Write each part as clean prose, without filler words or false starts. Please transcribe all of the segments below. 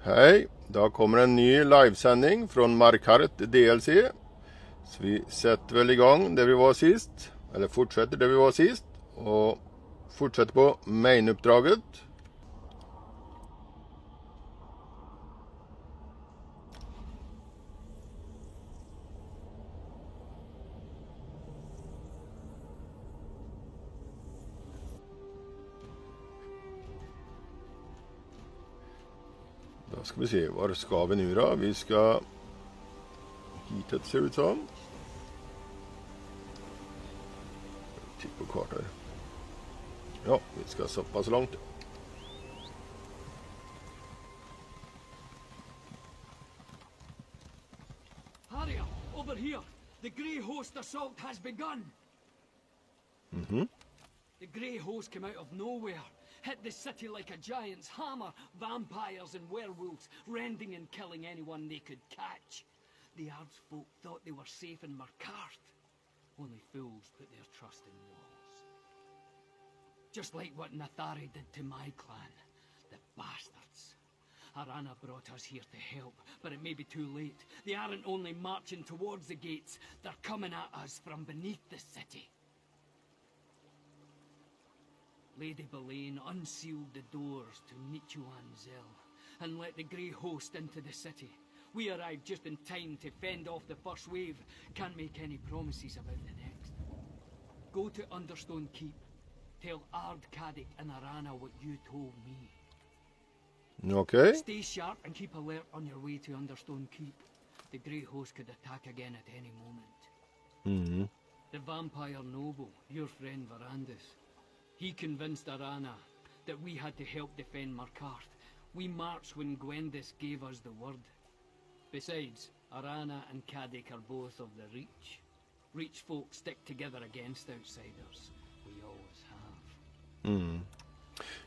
Hej, då kommer en ny livesändning från Markarth DLC. Så vi sätter väl igång där vi var sist, eller fortsätter där vi var sist och fortsätter på main-uppdraget. Då ska vi se, var ska vi nu då? Vi ska hitåt ser det ut som. Titta på kartan. Ja, vi ska så pass långt. Harrier, over here. The Grey Host assault has begun. The Grey Host came out of nowhere, hit the city like a giant's hammer, vampires and werewolves, rending and killing anyone they could catch. The Ardsfolk thought they were safe in Markarth. Only fools put their trust in walls. Just like what Nathari did to my clan, the bastards. Arana brought us here to help, but it may be too late. They aren't only marching towards the gates, they're coming at us from beneath the city. Lady Belain unsealed the doors to Nichuan Zell and let the Grey Host into the city. We arrived just in time to fend off the first wave. Can't make any promises about the next. Go to Understone Keep. Tell Ard Kaddic and Arana what you told me. Okay. Stay sharp and keep alert on your way to Understone Keep. The Grey Host could attack again at any moment. The vampire noble, your friend Varandus, he convinced Arana that we had to help defend Markarth. We marched when Gwendis gave us the word. Besides, Arana and Kaddic are both of the Reach. Reach folk stick together against outsiders. We always have.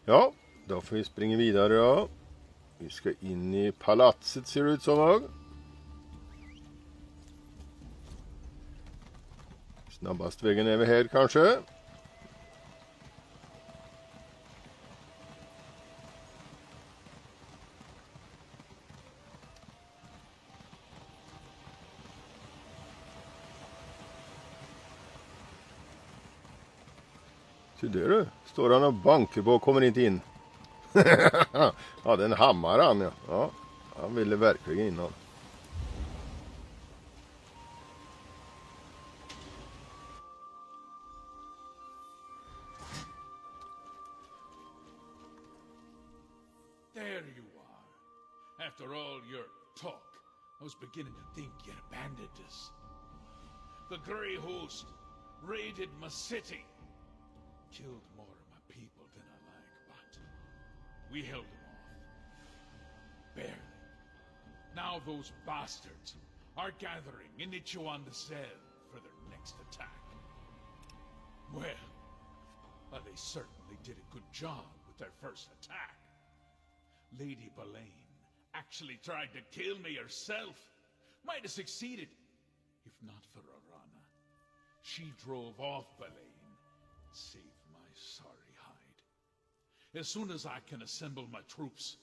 Ja, då får vi springa vidare då. Vi ska in i palatset ser det ut som. Snabbast vägen är vi här kanske. Så där står han och bankar på och kommer inte in. Ja, den hammar han ja. Ja, han ville verkligen in han. There you are. After all your talk, I was beginning to think you abandoned us. The Grey Host raided my city. Killed more of my people than I like, but we held them off. Barely. Now those bastards are gathering in Nichuan Zell for their next attack. Well, they certainly did a good job with their first attack. Lady Belain actually tried to kill me herself. Might have succeeded, if not for Arana. She drove off Belain, saved my sorry hide. As soon as I can assemble my troops,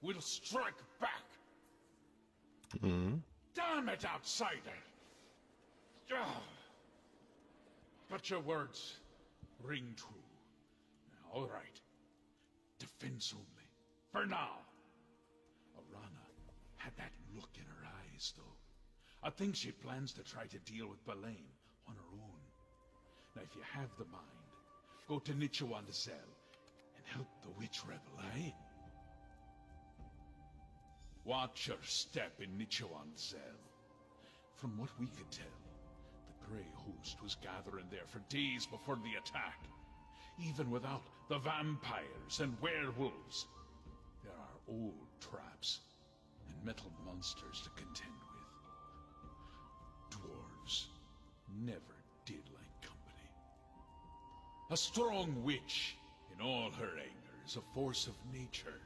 we'll strike back. Damn it, outsider! But your words ring true. All right. Defense only. For now. Arana had that look in her eyes, though. I think she plans to try to deal with Belain on her own. Now, if you have the mind, go to Nichuan Zell and help the witch rebel, eh? Watch your step in Nichuan Zell. From what we could tell, the Grey Host was gathering there for days before the attack. Even without the vampires and werewolves, there are old traps and metal monsters to contend with. Dwarves never did like company. A strong witch, in all her anger, is a force of nature.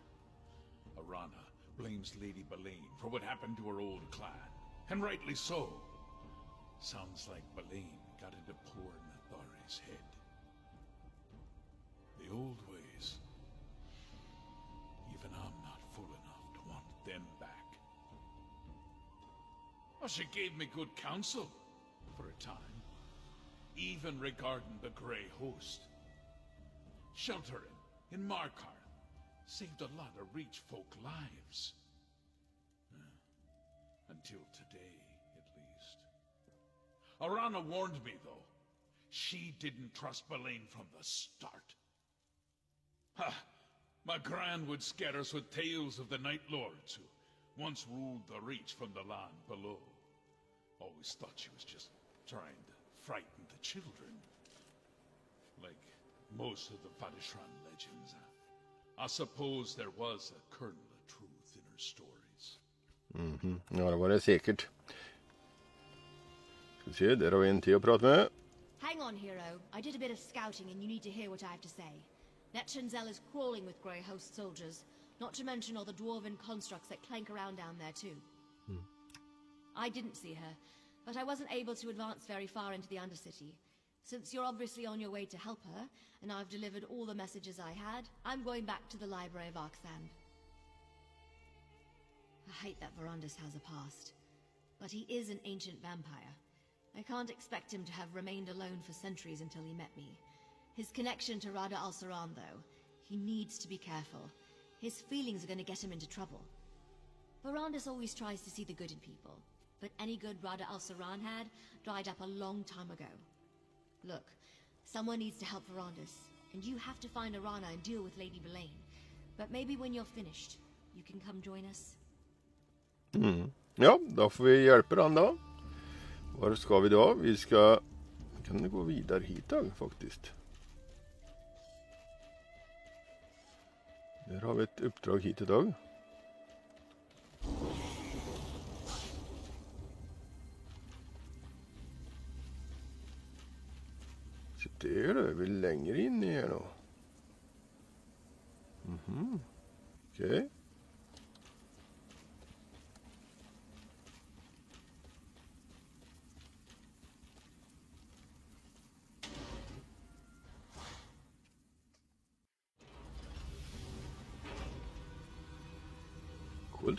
Arana blames Lady Belain for what happened to her old clan, and rightly so. Sounds like Belain got into poor Nathari's head. The old ways. Even I'm not fool enough to want them Oh, she gave me good counsel for a time, even regarding the Grey Host. Sheltering in Markarth saved a lot of Reach folk lives. Until today, at least. Arana warned me, though. She didn't trust Belain from the start. Ha! My Gran would scare us with tales of the Night Lords who once ruled the Reach from the land below. Always thought she was just trying to frighten the children. Like most of the Vadishran legends. I suppose there was a kernel of truth in her stories. Ja, det var det säkert. Ska vi se, där har vi en till att prata med. Hang on, hero. I did a bit of scouting and you need to hear what I have to say. Netchenzel is crawling with Grey Host soldiers, not to mention all the dwarven constructs that clank around down there too. I didn't see her, but I wasn't able to advance very far into the Undercity. Since you're obviously on your way to help her, and I've delivered all the messages I had, I'm going back to the Library of Arksand. I hate that Verandis has a past, but he is an ancient vampire. I can't expect him to have remained alone for centuries until he met me. His connection to Rada al-Saran, though, he needs to be careful. His feelings are going to get him into trouble. Verandis always tries to see the good in people, but any good Rada al-Saran had dried up a long time ago. Look, someone needs to help Verandis, and you have to find Arana and deal with Lady Belain. But maybe when you're finished, you can come join us. Ja, då får vi hjälpa den då. Var ska vi då? Vi ska... Kan det gå vidare hit då, faktiskt? Där har vi ett uppdrag hit idag. Så där då, vi är längre in i här då. Okej.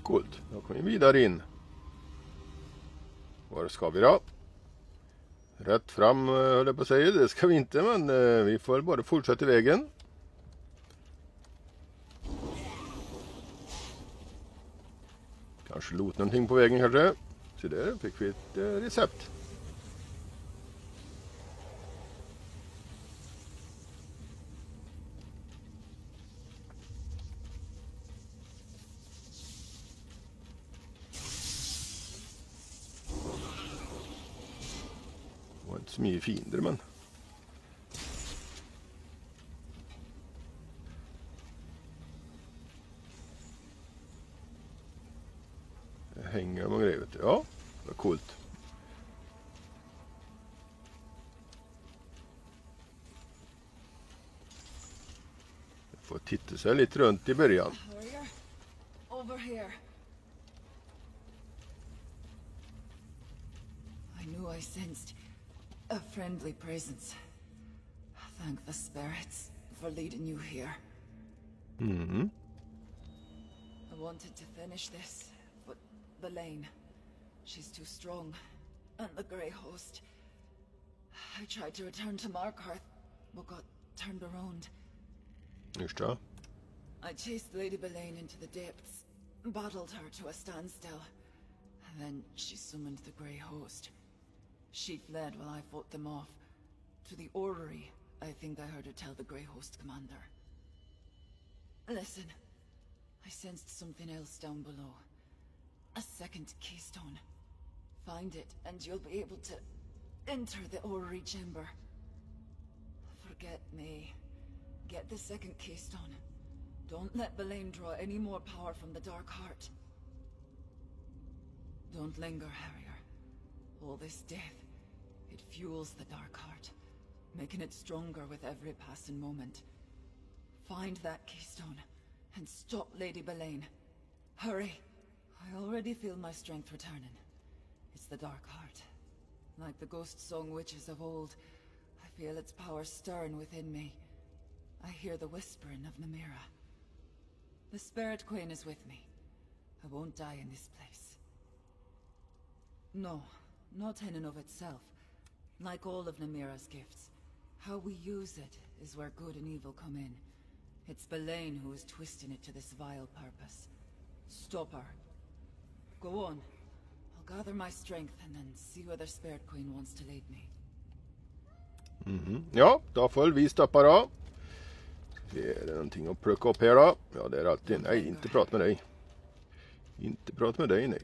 Coolt. Då kommer vi vidare in. Var ska vi då? Rätt fram höll jag på att säga. Det ska vi inte, men vi får bara fortsätta vägen. Kanske lot någonting på vägen kanske. Så där fick vi ett recept. Det var inte så mycket fiender, men... Det hänger de och grejer, vet du. Ja, det var coolt. Jag får titta sig lite runt i början. Over here. I knew I sensed a friendly presence. Thank the spirits for leading you here. I wanted to finish this, but Belain, she's too strong. And the Grey Host. I tried to return to Markarth, but got turned around. Just det. I chased Lady Belain into the depths, battled her to a standstill, and then she summoned the Grey Host. She fled while I fought them off. To the orrery, I think I heard her tell the Grey Host commander. Listen, I sensed something else down below. A second keystone. Find it, and you'll be able to enter the orrery chamber. Forget me. Get the second keystone. Don't let Belain draw any more power from the Dark Heart. Don't linger, Harrier. All this death, it fuels the Dark Heart, making it stronger with every passing moment. Find that keystone, and stop Lady Belain. Hurry! I already feel my strength returning. It's the Dark Heart. Like the ghost song witches of old, I feel its power stirring within me. I hear the whispering of Namira. The Spirit Queen is with me. I won't die in this place. No, not in and of itself. Like all of Namira's gifts, how we use it is where good and evil come in. It's Belain who is twisting it to this vile purpose. Stop her. Go on. I'll gather my strength and then see where the Spirit Queen wants to lead me. Ja, då får vi stoppa då. Är det någonting att plocka upp här då? Ja, det är alltid. Nej, inte prata med dig. Inte prata med dig, nej.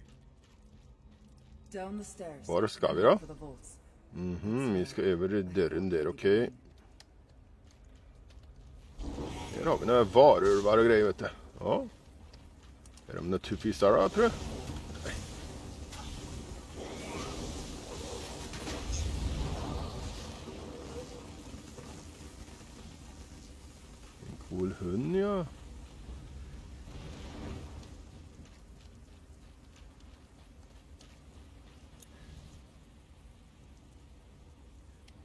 Var ska vi då? Vi ska över dörren där, okej. Här har vi några varulvar och grejer, vet du. Ja. Är de naturfisar då, tror jag? Nej. En cool hund, ja.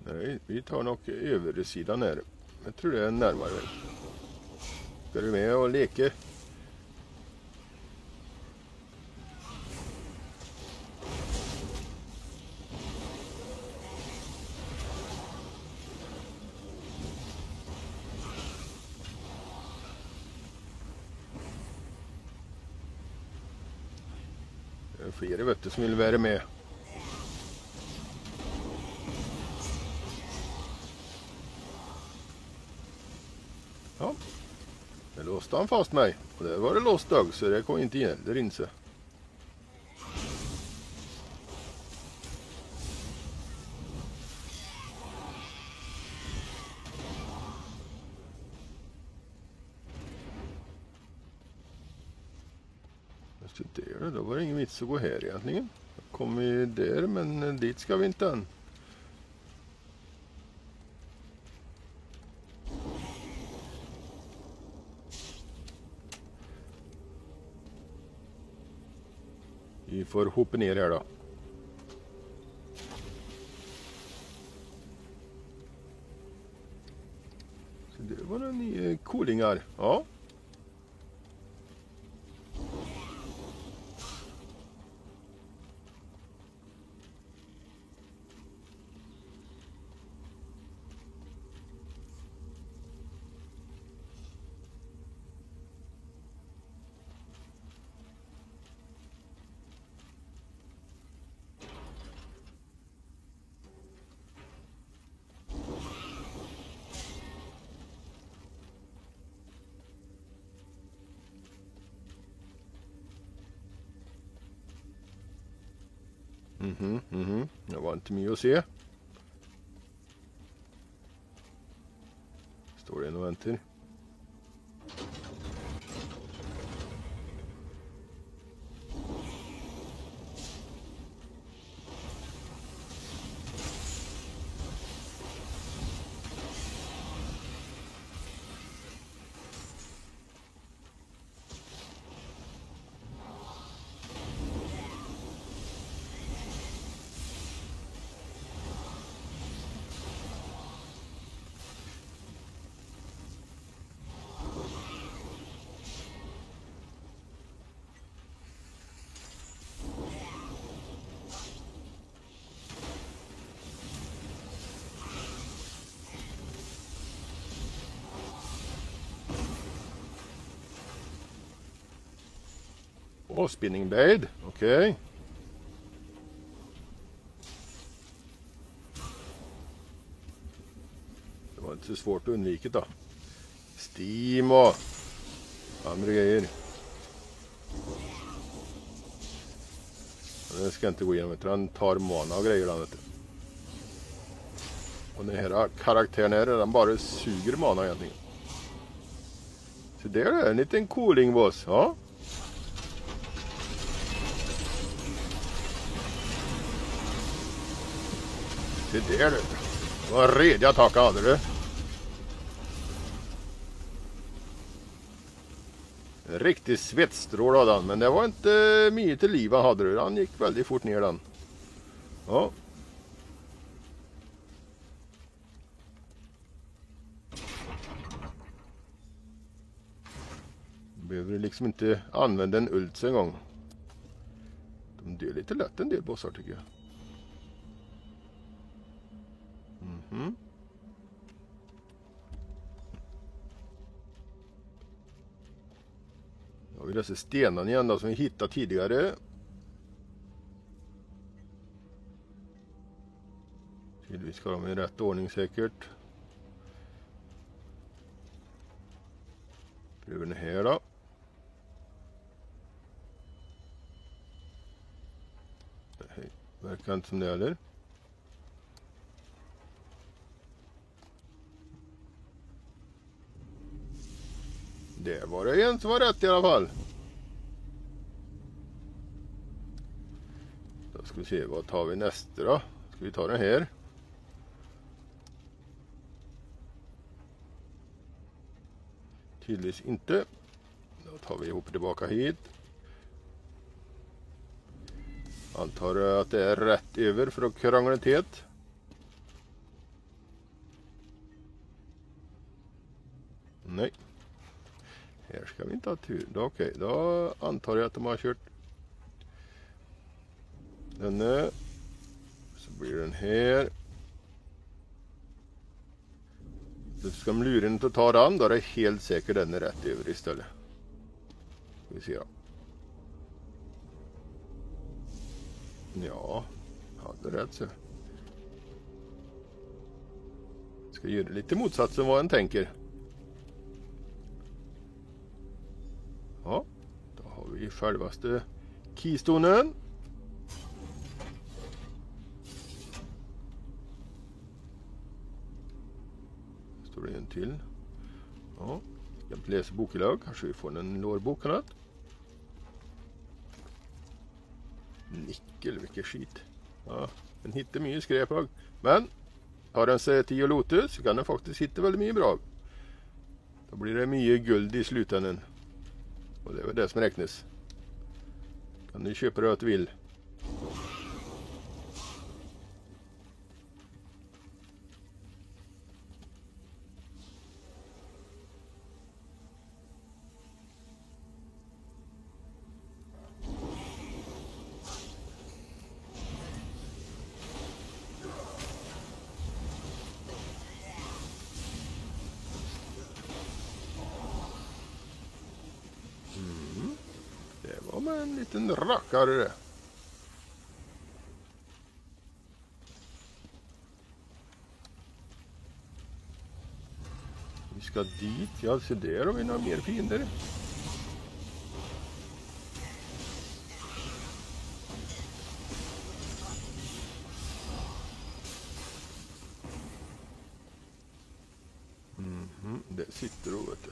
Nej, vi tar nog översidan här. Jag tror det är närmare. Ska du med och leka? Det är flera, vet du, som vill vara med. Ja, det låste han fast mig. Och det var det låst dag, så det kom inte in. Det inse. Så där, då var det ingen vits att gå här egentligen. Då kom vi där, men dit ska vi inte än. Vi får hoppa ner här då. Så det var några nya coolingar. Ja. Det var inte mycket att se. Står det en och väntar. Och spinning blade, okej. Det var inte så svårt att undvika då. Steam och andra grejer. Det ska inte gå igenom, utan han tar mana och grejer. Och den här karaktären här, den bara suger mana egentligen. Så det är en liten cooling boss, ja. Det där du. Det var en redig attack hade du. En riktig svettstrål hade han. Men det var inte mycket till liv han hade du. Han gick väldigt fort ner den. Ja. Behöver du liksom inte använda en ult en gång. Det är lite lätt en del bossar tycker jag. Ja, vi läser stenen igen då, som vi hittade tidigare. Vi ska de i rätt ordning säkert. Prövar den här då. Det verkar inte som det heller. Det var det en som var rätt i alla fall. Då ska vi se, vad tar vi nästa då? Ska vi ta den här? Tydligtvis inte. Då tar vi ihop tillbaka hit. Antar att det är rätt över för att krångla till. Nej. Här ska vi inte ha tur. Okej, då antar jag att de har kört denna. Så blir den här. Så ska de lura in att ta den, då är det helt säkert den är rätt över istället. Ska vi se då. Ja, hade rätt så. Ska göra lite motsatsen vad en tänker. Ja, då har vi självaste keystonen. Står det en till. Ja, jag ska läsa bokilag. Kanske vi får en lårbok annat. Nickel, vilken skit. Ja, den hittar mycket skräp. Men har den sig till Lotus så kan den faktiskt hitta väldigt mycket bra. Då blir det mycket guld i slutändan. Och det är väl det som räknas. Kan du köpa det att du vill. Det var med en liten rackare. Vi ska dit. Ja, se där har vi några mer fiender. Det sitter då, vet du.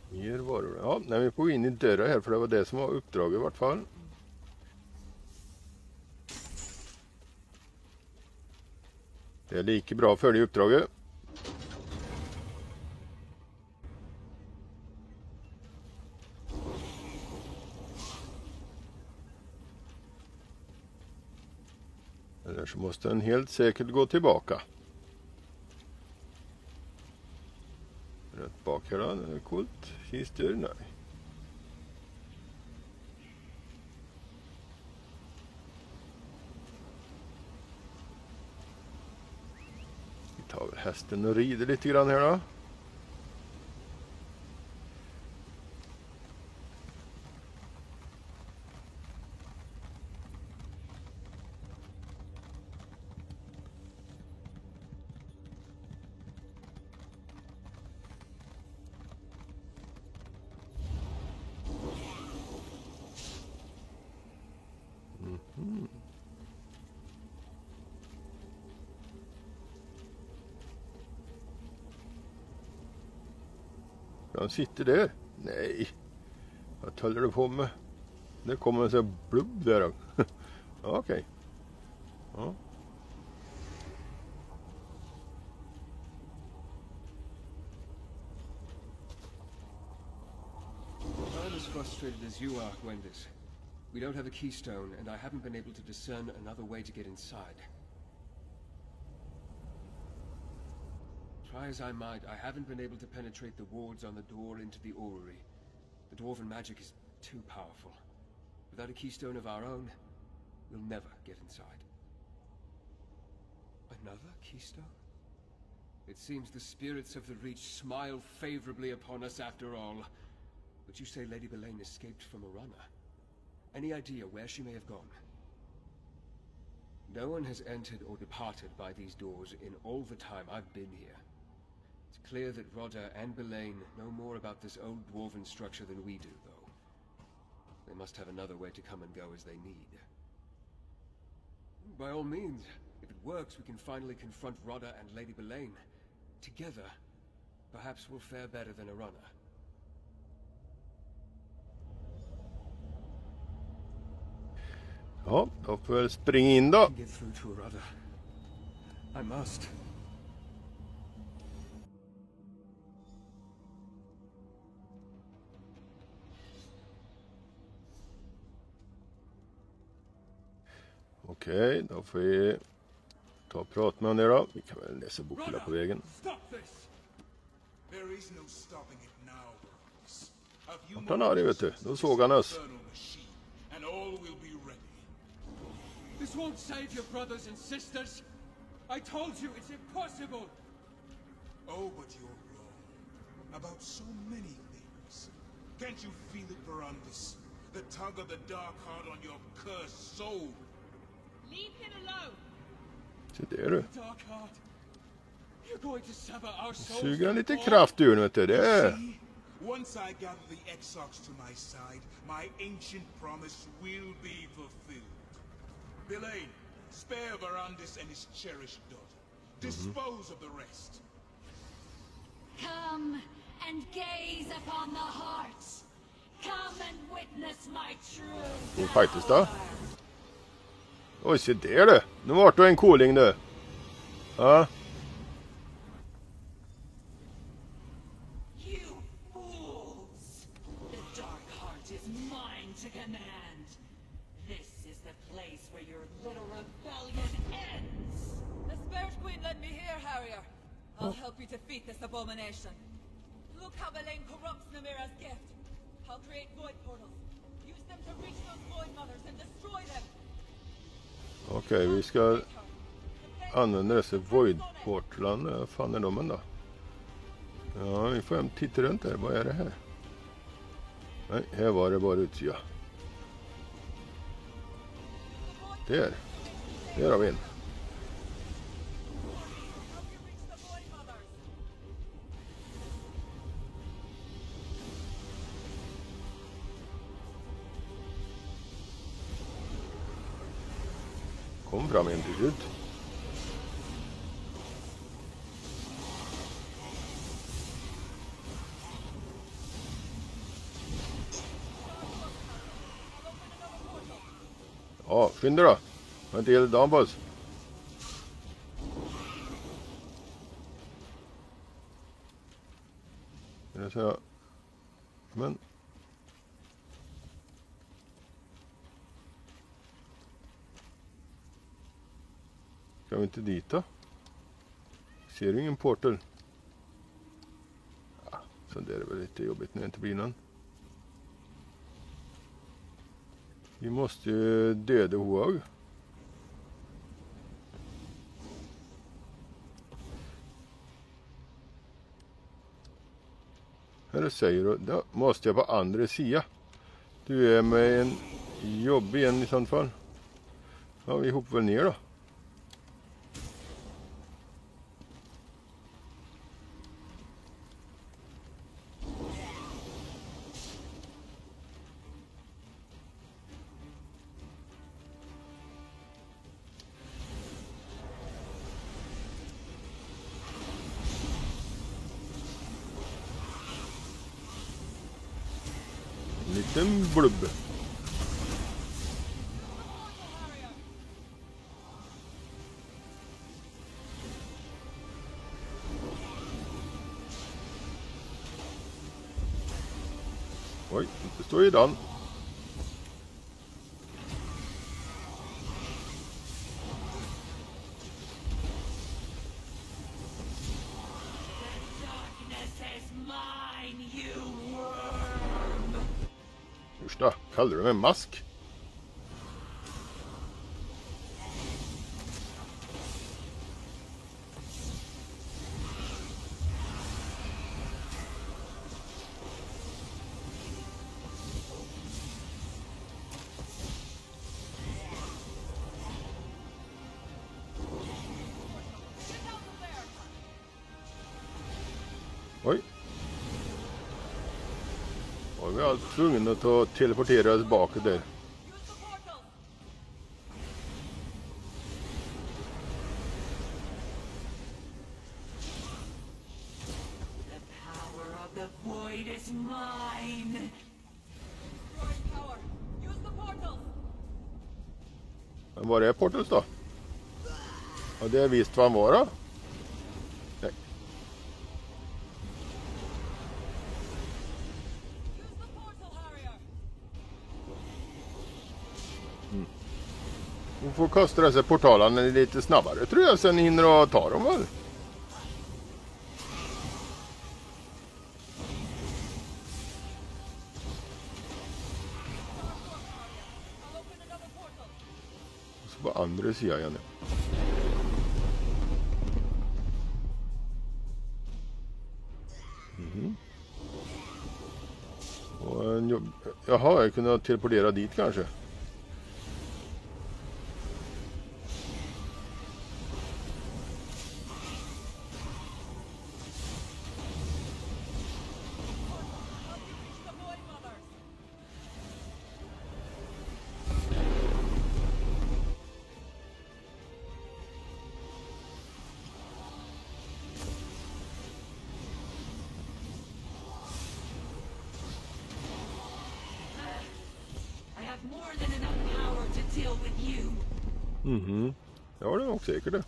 Mer varor. Ja, när vi får in i dörren här, för det var det som var uppdraget i vart fall. Det är lika bra för det uppdraget. Eller så måste den helt säkert gå tillbaka. Rätt bak här då, det är coolt. Kistor, nej. Vi tar väl hästen och rider lite grann här då. Han sitter där. Nej. Vad håller du på med? Det kommer en sån här blubb där då. Okej. Ja. I'm as frustrated as you are, Gwendis. We don't have a keystone, and I haven't been able to discern another way to get inside. Try as I might, I haven't been able to penetrate the wards on the door into the orrery. The dwarven magic is too powerful. Without a keystone of our own, we'll never get inside. Another keystone? It seems the spirits of the Reach smile favorably upon us after all. But you say Lady Belain escaped from Arana. Any idea where she may have gone? No one has entered or departed by these doors in all the time I've been here. It's clear that Rodda and Belain know more about this old dwarven structure than we do, though. They must have another way to come and go as they need. By all means, if it works, we can finally confront Rodda and Lady Belain. Together, perhaps we'll fare better than Arana. Ja, då får jag springa in då. Get through to Arana. I must. Okej, då får vi ta och prata med honom då. Vi kan väl läsa boken där på vägen. Vart han är det, vet du. Då såg han oss. This won't save your brothers and sisters. I told you it's impossible. Oh, but you're wrong. About so many things. Can't you feel it, Verandis? The tug of the dark heart on your cursed soul. Leave him alone. Så det är du. Dark heart. You're going to sever our souls. Suger han lite kraft ur, vet du. Det är... See? Once I gather the Exarchs to my side, my ancient promise will be fulfilled. Belain, spare Verandis and his cherished daughter. Dispose of the rest. Come and gaze upon the hearts. Come and witness my true Faktiskt då. Oj, se där du. Nu vart du en cooling du. Ja. You fools! The dark heart is mine to command. This is the place where your little rebellion ends. The Spirit Queen led me here, Harrier. I'll help you defeat this abomination. Look how Belain corrupts Namira's gift. I'll create void portals. Use them to reach those void mothers and destroy them. Okej, vi ska använda dessa void-portlarna. Vad fan är de då? Ja, vi får hem titta runt här. Vad är det här? Nej, här var det bara utsida. Där. Där har vi en. Kom fram en till slut. Ja, skynda då. Har inte hela dagen på oss. Det så jag. Men ska vi inte dit då? Ser du ingen portal? Ja, så det är väl lite jobbigt när det inte blir någon. Vi måste ju döda Hoag. Här säger du, då måste jag på andra sidan. Du är med en jobb igen i sånt fall. Ja, vi hoppar väl ner då. Liten blubb. Oj, inte står i den. Första, kallar du en mask? Oj. Och vi är alltså tvungna att teleportera oss bakåt där. The power of the void is mine. Power. Use the portal. Men var är Portals då? Ja, det är visst vad han var då. Nej. Hon får kasta dessa portalarna lite snabbare tror jag, sen hinner och ta dem väl. Och så på andra sidan nu. Och en jobb... Jaha, jag kunde teleportera dit kanske. More than enough power to deal with you. Ja, det är nog säkert det.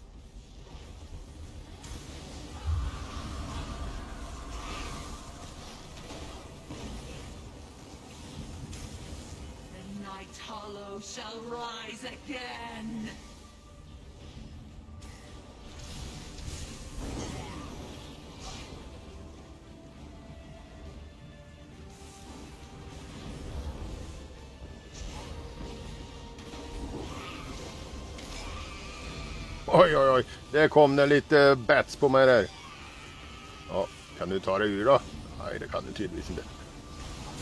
The Night Hollow shall rise again. Oj, oj, oj. Det kom det lite bats på mig där. Ja, kan du ta dig ur då? Nej, det kan du tydligtvis inte.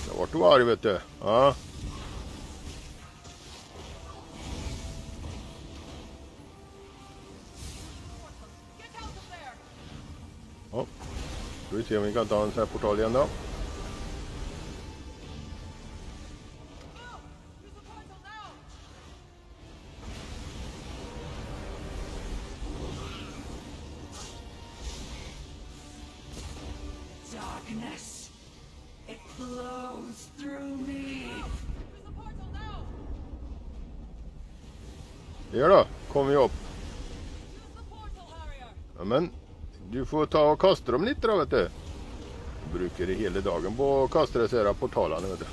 Det vart du arg, vet du. Ja. Ja. Ska vi se om vi kan ta en sån här portal igen då. Darkness. It flows through me. Ja då, kommer vi upp. Ja, men du får ta och kasta dem lite då, vet du. Du brukar det hela dagen på att kasta dessa här portalarna, vet du.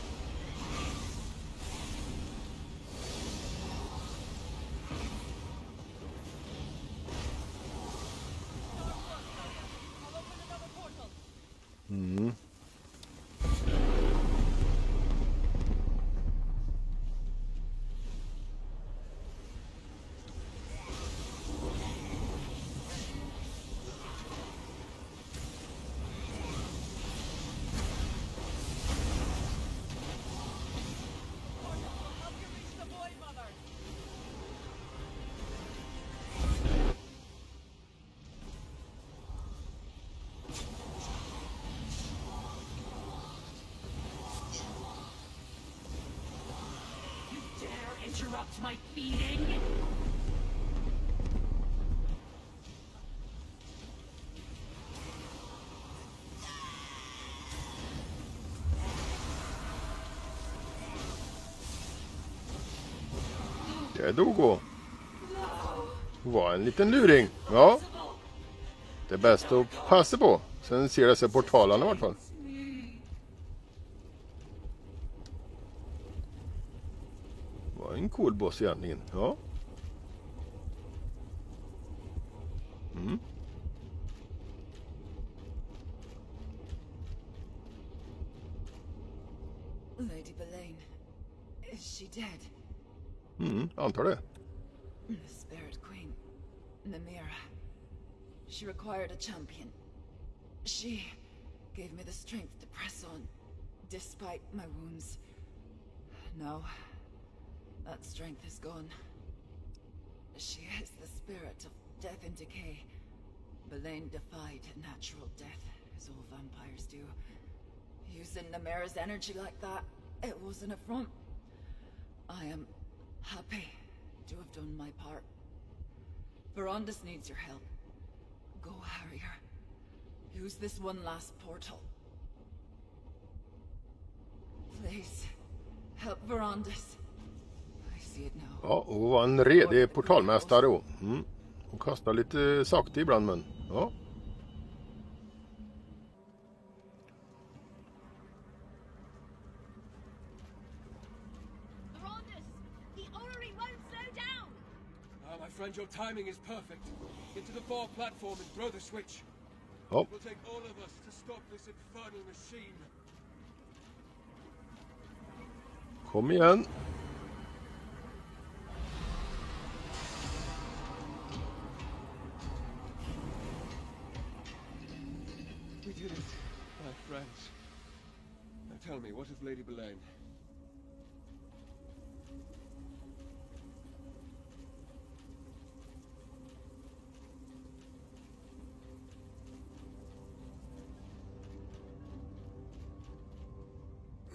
Interrupt my feeding. Det dog gå. Var en liten luring. Ja. Det är bäst att passa på. Sen ser det sig portalarna i alla fall. Var en cool boss egentligen. Ja. Lady Belaine, Is she dead? Antar det. The Spirit Queen, Mimira. She required a champion. She gave me the strength to press on, despite my wounds. Now, that strength is gone. She is the spirit of death and decay. Belain defied natural death, as all vampires do. Using Mimira's energy like that, it was an affront. I am happy to have done my part. Verondis needs your help. Go, Harrier. Use this one last portal. Please, help Verondis. I see it now. Ja, och var en redig portalmästare då. Hon kastar lite sakta ibland, men ja. Verondis! The orrery won't slow down! My friend, your timing is perfect. Get to the far platform and throw the switch. Ja. It will take all of us to stop this infernal machine. Kom igen. We did it, my friends. Now tell me, what of Lady Belain?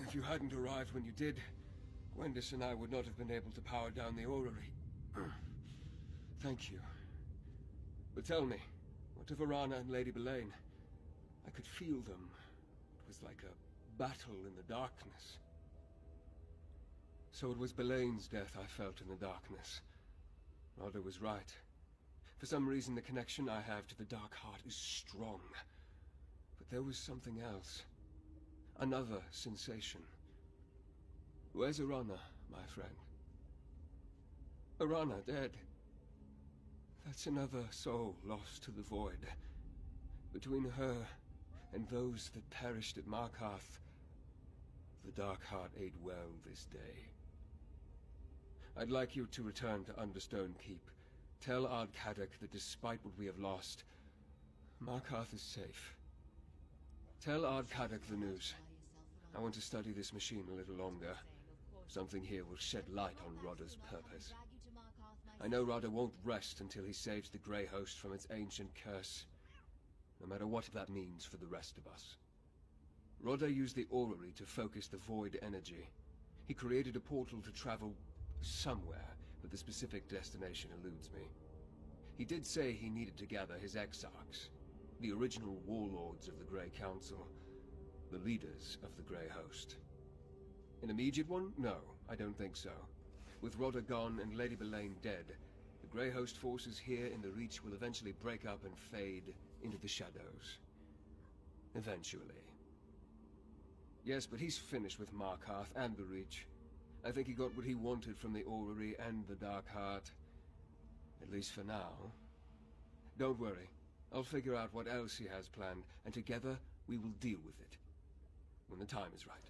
If you hadn't arrived when you did, Gwendis and I would not have been able to power down the orrery. Thank you. But tell me, what of Arana and Lady Belain? I could feel them. It was like a battle in the darkness. So it was Belain's death I felt in the darkness. Rodda was right. For some reason, the connection I have to the Dark Heart is strong. But there was something else. Another sensation. Where's Arana, my friend? Arana dead. That's another soul lost to the void. Between her and those that perished at Markarth, the Dark Heart ate well this day. I'd like you to return to Understone Keep. Tell Ardkadak that despite what we have lost, Markarth is safe. Tell Ardkadak the news. I want to study this machine a little longer. Something here will shed light on Rodda's purpose. I know Rodda won't rest until he saves the Grey Host from its ancient curse, no matter what that means for the rest of us. Rodda used the orrery to focus the void energy. He created a portal to travel somewhere, but the specific destination eludes me. He did say he needed to gather his exarchs, the original warlords of the Grey Council, the leaders of the Grey Host. An immediate one? No, I don't think so. With Rodda gone and Lady Belain dead, the Grey Host forces here in the Reach will eventually break up and fade into the shadows. Eventually. Yes, but he's finished with Markarth and the Reach. I think he got what he wanted from the Orrery and the Dark Heart. At least for now. Don't worry. I'll figure out what else he has planned, and together we will deal with it. When the time is right.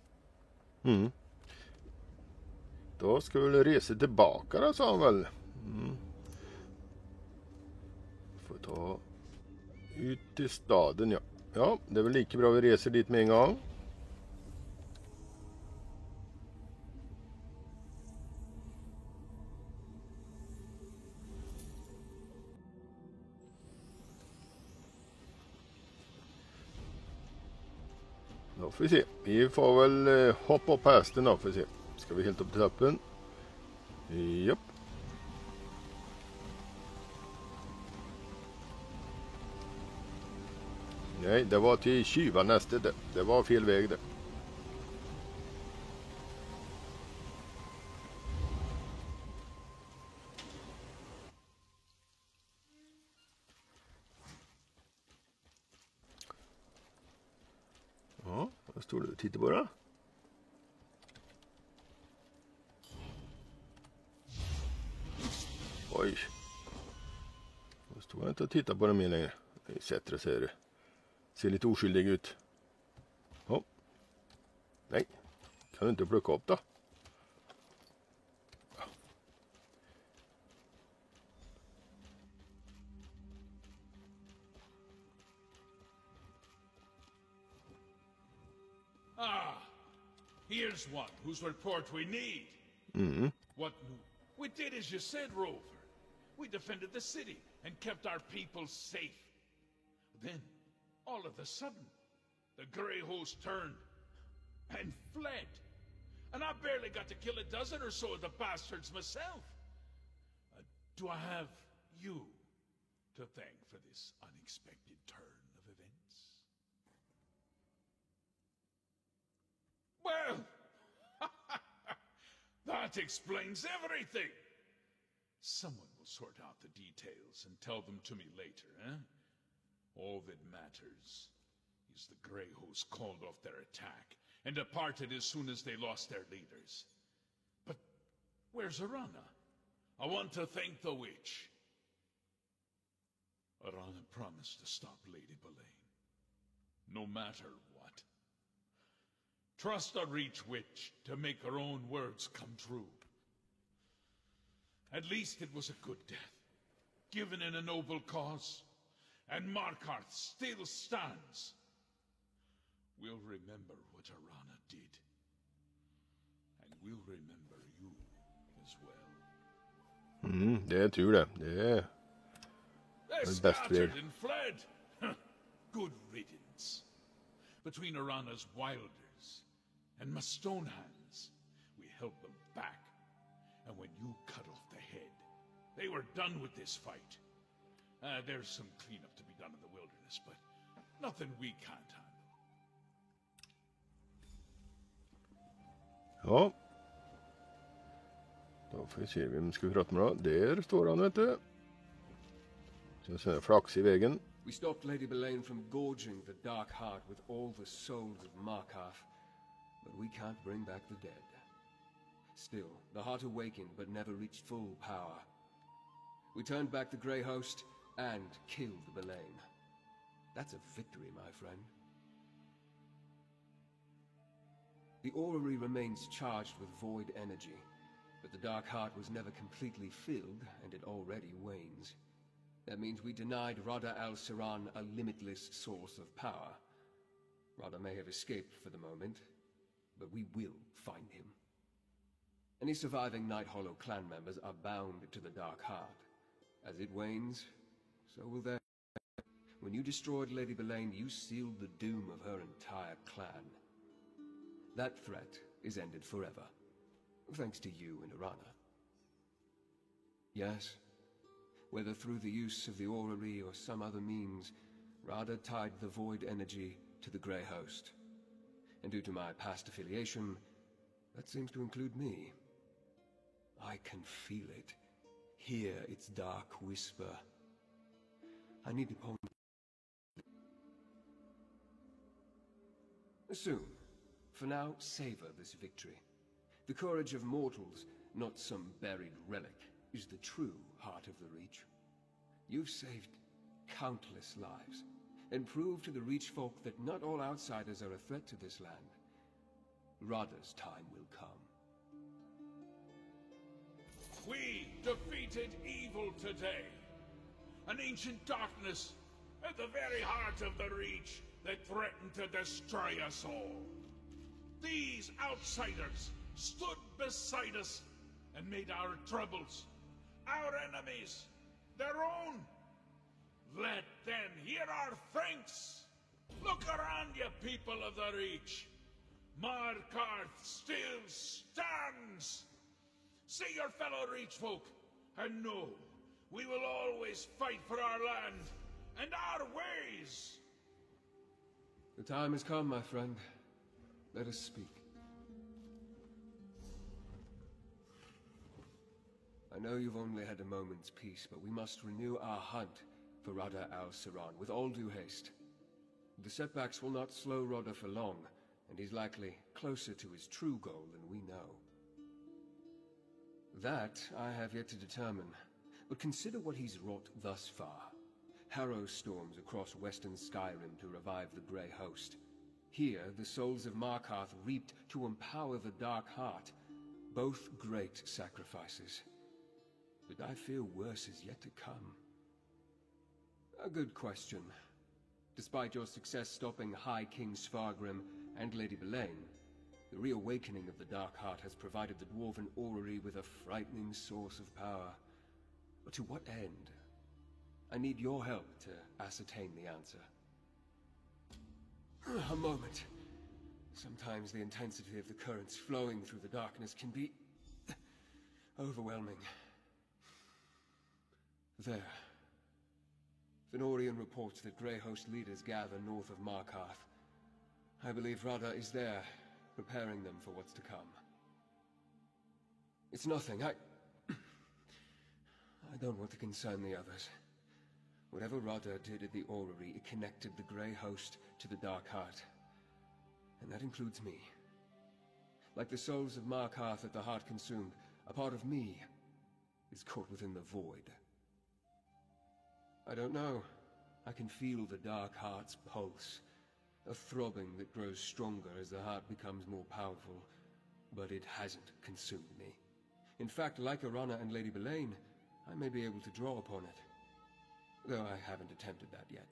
Då ska vi väl resa tillbaka då, sa han väl. Får ta ut till staden, ja. Ja, det är väl lika bra vi reser dit med en gång. Då får vi se. Vi får väl hoppa upp på hästen då, får vi se. Ska vi helt upp till toppen? Japp. Nej, det var till Tjuvanästet det. Det var fel väg det. Ja, vad står det? Titta bara. Oj. Då står jag inte och tittar på det mer längre. Det sätter det, säger det. Ser lite oskyldig ut. Ja. Nej. Kan du inte plocka upp då? Here's one whose report we need. What new? We did as you said, Rover. We defended the city and kept our people safe. Then, all of a sudden, the Grey Host turned and fled. And I barely got to kill a dozen or so of the bastards myself. Do I have you to thank for this unexpected turn of events? Well, that explains everything. Someone will sort out the details and tell them to me later, eh? All that matters is the Grey Host called off their attack and departed as soon as they lost their leaders. But where's Arana? I want to thank the witch. Arana promised to stop Lady Belain, no matter what. Trust a Reach witch to make her own words come true. At least it was a good death, given in a noble cause, and Markarth still stands. We'll remember what Arana did, and we'll remember you as well. Det tror jag. Det är They best way. scattered and fled. Good riddance. Between Arana's Wilders and my Stonehands, we held them back. And when you cut off the head, they were done with this fight. There's some cleanup to be done in the wilderness, but nothing we can't handle. Ja. Då får vi se vem ska vi prata med då. Där står han, vet du. Så sen flax i vägen. We stopped Lady Belain from gorging the Dark Heart with all the souls of Markarth, but we can't bring back the dead. Still, the heart awakened but never reached full power. We turned back the Grey Host and killed Belain. That's a victory, my friend. The orrery remains charged with void energy, but the Dark Heart was never completely filled, and it already wanes. That means we denied Rada al-Siran a limitless source of power. Rada may have escaped for the moment, but we will find him. Any surviving Night Hollow clan members are bound to the Dark Heart. As it wanes, so will their... When you destroyed Lady Belain, you sealed the doom of her entire clan. That threat is ended forever, thanks to you and Arana. Yes, whether through the use of the orrery or some other means, Rada tied the void energy to the Grey Host. And due to my past affiliation, that seems to include me. I can feel it, hear its dark whisper. I need to ponder. Soon. For now, savor this victory. The courage of mortals, not some buried relic, is the true heart of the Reach. You've saved countless lives, and proved to the Reach folk that not all outsiders are a threat to this land. Rada's time will come. We defeated evil today. An ancient darkness at the very heart of the Reach that threatened to destroy us all. These outsiders stood beside us and made our troubles, our enemies, their own. Let them hear our thanks. Look around you, people of the Reach. Markarth still stands. See your fellow Reach folk, and know we will always fight for our land and our ways. The time has come, my friend. Let us speak. I know you've only had a moment's peace, but we must renew our hunt for Rada al-Siran with all due haste. The setbacks will not slow Rada for long, and he's likely closer to his true goal than we know. That I have yet to determine, but consider what he's wrought thus far. Harrow storms across western Skyrim to revive the Grey Host. Here, the souls of Markarth reaped to empower the Dark Heart. Both great sacrifices. But I fear worse is yet to come. A good question. Despite your success stopping High King Svargrim and Lady Belain, The reawakening of the Dark Heart has provided the Dwarven Orrery with a frightening source of power. But to what end? I need your help to ascertain the answer. A moment. Sometimes the intensity of the currents flowing through the darkness can be overwhelming. There. Fëanorian reports that Grey Host leaders gather north of Markarth. I believe Radha is there, preparing them for what's to come. It's nothing. I don't want to concern the others. Whatever Radha did at the Orrery, it connected the Grey Host to the Dark Heart. And that includes me. Like the souls of Markarth that the Heart consumed, a part of me is caught within the void. I don't know. I can feel the Dark Heart's pulse. A throbbing that grows stronger as the Heart becomes more powerful. But it hasn't consumed me. In fact, like Arana and Lady Belain, I may be able to draw upon it. Though I haven't attempted that yet.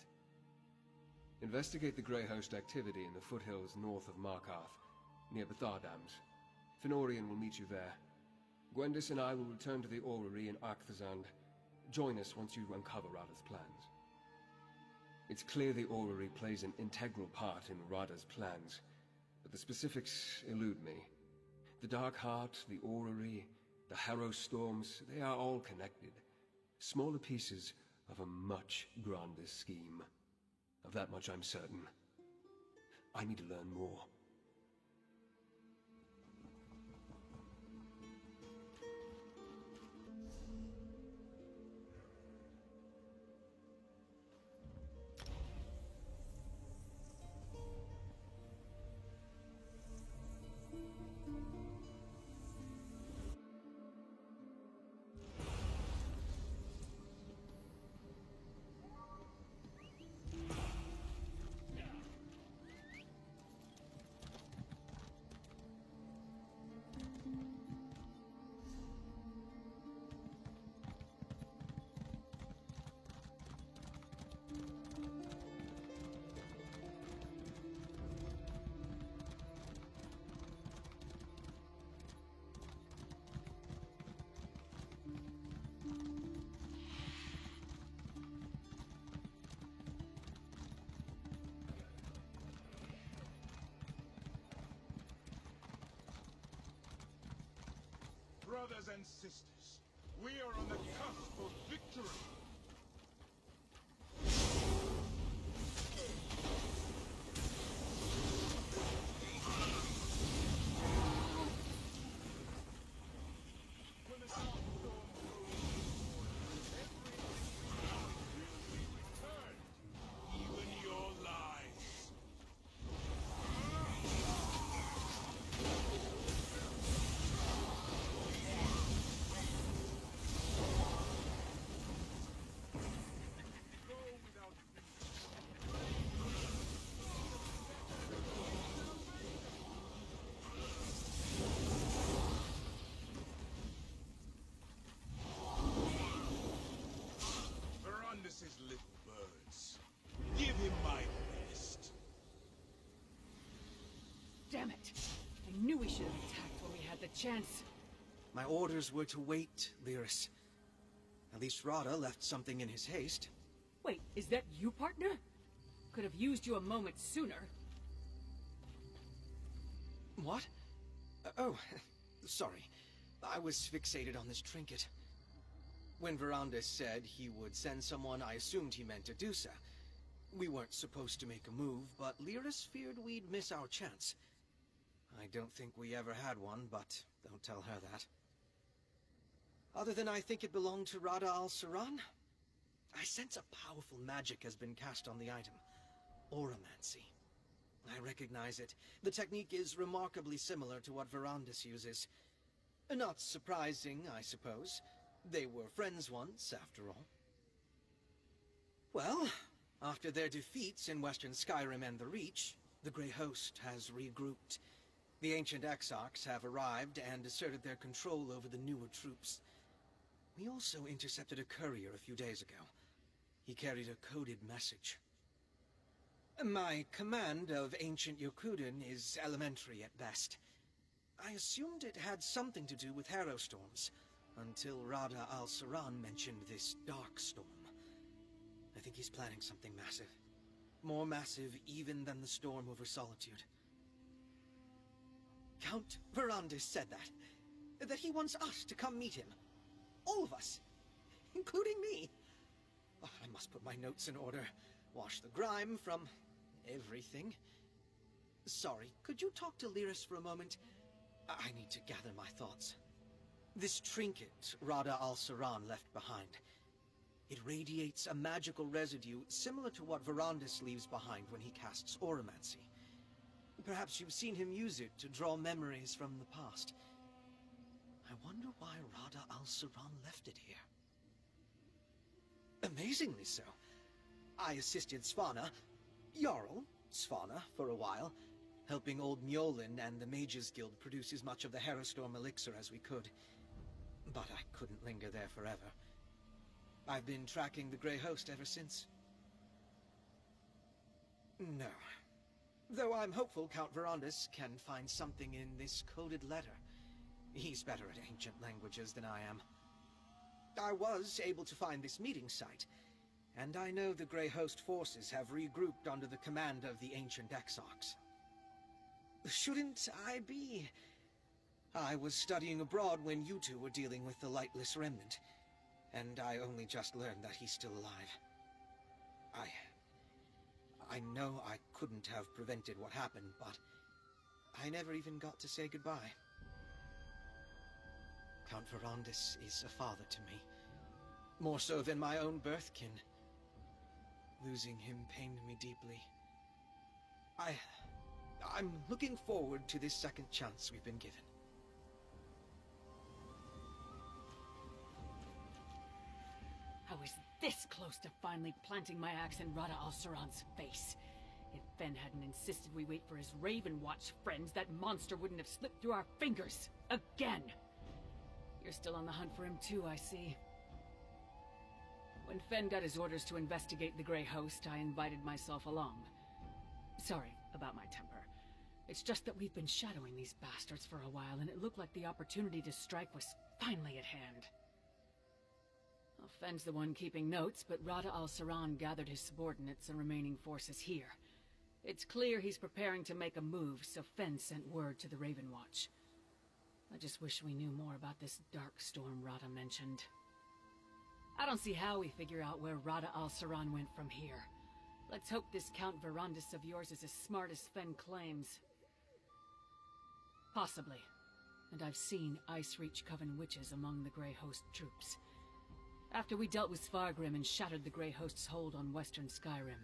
Investigate the Grey Host activity in the foothills north of Markarth, near Bethardams. Fëanorian will meet you there. Gwendis and I will return to the Orrery in Arcthazand. Join us once you uncover Radha's plans. It's clear the Orrery plays an integral part in Radha's plans, but the specifics elude me. The Dark Heart, the Orrery, the Harrow Storms, they are all connected. Smaller pieces of a much grander scheme. Of that much I'm certain. I need to learn more. Brothers and sisters, we are on the cusp of victory. When the storm goes, everything will be returned, even your lives. Go without Verandis' little birds. Give him my best. Damn it! I knew we should have attacked when we had the chance. My orders were to wait, Lyris. At least Radha left something in his haste. Wait, is that you, partner? Could have used you a moment sooner. What? Oh, sorry. I was fixated on this trinket. When Verandis said he would send someone, I assumed he meant Adusa. We weren't supposed to make a move, but Lyris feared we'd miss our chance. I don't think we ever had one, but don't tell her that. Other than I think it belonged to Radha al-Saran, I sense a powerful magic has been cast on the item. Auramancy. I recognize it. The technique is remarkably similar to what Verandis uses. Not surprising, I suppose. They were friends once, after all. Well, after their defeats in Western Skyrim and the Reach, the Grey Host has regrouped. The ancient Exarchs have arrived and asserted their control over the newer troops. We also intercepted a courier a few days ago. He carried a coded message. My command of ancient Yokuden is elementary at best. I assumed it had something to do with Harrow Storms, until Rada al-Saran mentioned this Dark Storm. I think he's planning something massive. More massive even than the storm over Solitude. Count Verandis said that he wants us to come meet him. All of us, including me. Oh, I must put my notes in order, wash the grime from everything. Sorry, could you talk to Lyris for a moment? I need to gather my thoughts. This trinket Rada al-Saran left behind. It radiates a magical residue similar to what Verandis leaves behind when he casts Auramancy. Perhaps you've seen him use it to draw memories from the past. I wonder why Rada al-Saran left it here. Amazingly so. I assisted Svanna, Jarl Svanna, for a while, helping old Mjolin and the Mages Guild produce as much of the Harrowstorm elixir as we could. But I couldn't linger there forever. I've been tracking the Grey Host ever since. No. Though I'm hopeful Count Verandis can find something in this coded letter. He's better at ancient languages than I am. I was able to find this meeting site, and I know the Grey Host forces have regrouped under the command of the ancient Exarchs. Shouldn't I be? I was studying abroad when you two were dealing with the Lightless Remnant, and I only just learned that he's still alive. I know I couldn't have prevented what happened, but I never even got to say goodbye. Count Verandis is a father to me, more so than my own birthkin. Losing him pained me deeply. I'm looking forward to this second chance we've been given. I was this close to finally planting my axe in Rada al-Saran's face. If Fen hadn't insisted we wait for his Raven Watch friends, that monster wouldn't have slipped through our fingers. Again! You're still on the hunt for him too, I see. When Fen got his orders to investigate the Grey Host, I invited myself along. Sorry about my temper. It's just that we've been shadowing these bastards for a while, and it looked like the opportunity to strike was finally at hand. Well, Fen's the one keeping notes, but Rada al-Saran gathered his subordinates and remaining forces here. It's clear he's preparing to make a move, so Fen sent word to the Raven Watch. I just wish we knew more about this dark storm Rada mentioned. I don't see how we figure out where Rada al-Saran went from here. Let's hope this Count Verandis of yours is as smart as Fen claims. Possibly. And I've seen Icereach Coven witches among the Grey Host troops. After we dealt with Svargrim and shattered the Grey Host's hold on western Skyrim,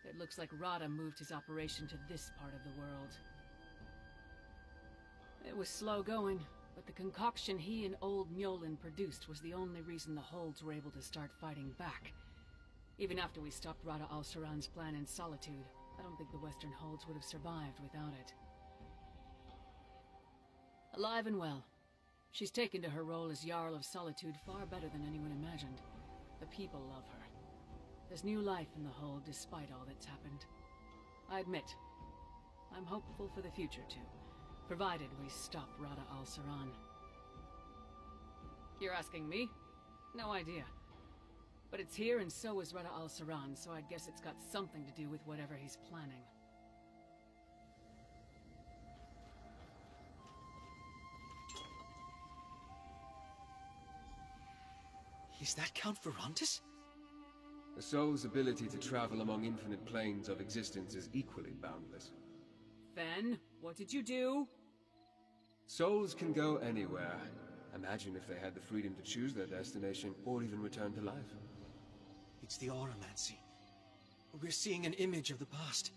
it looks like Rada moved his operation to this part of the world. It was slow going, but the concoction he and old Mjolin produced was the only reason the holds were able to start fighting back. Even after we stopped Rada al-Saran's plan in Solitude, I don't think the western holds would have survived without it. Alive and well. She's taken to her role as Jarl of Solitude far better than anyone imagined. The people love her. There's new life in the hold despite all that's happened. I admit, I'm hopeful for the future too, provided we stop Rada al-Saran. You're asking me? No idea. But it's here and so is Rada al-Saran, so I guess it's got something to do with whatever he's planning. Is that Count Verandis? A soul's ability to travel among infinite planes of existence is equally boundless. Fen, what did you do? Souls can go anywhere. Imagine if they had the freedom to choose their destination, or even return to life. It's the Auramancy. We're seeing an image of the past.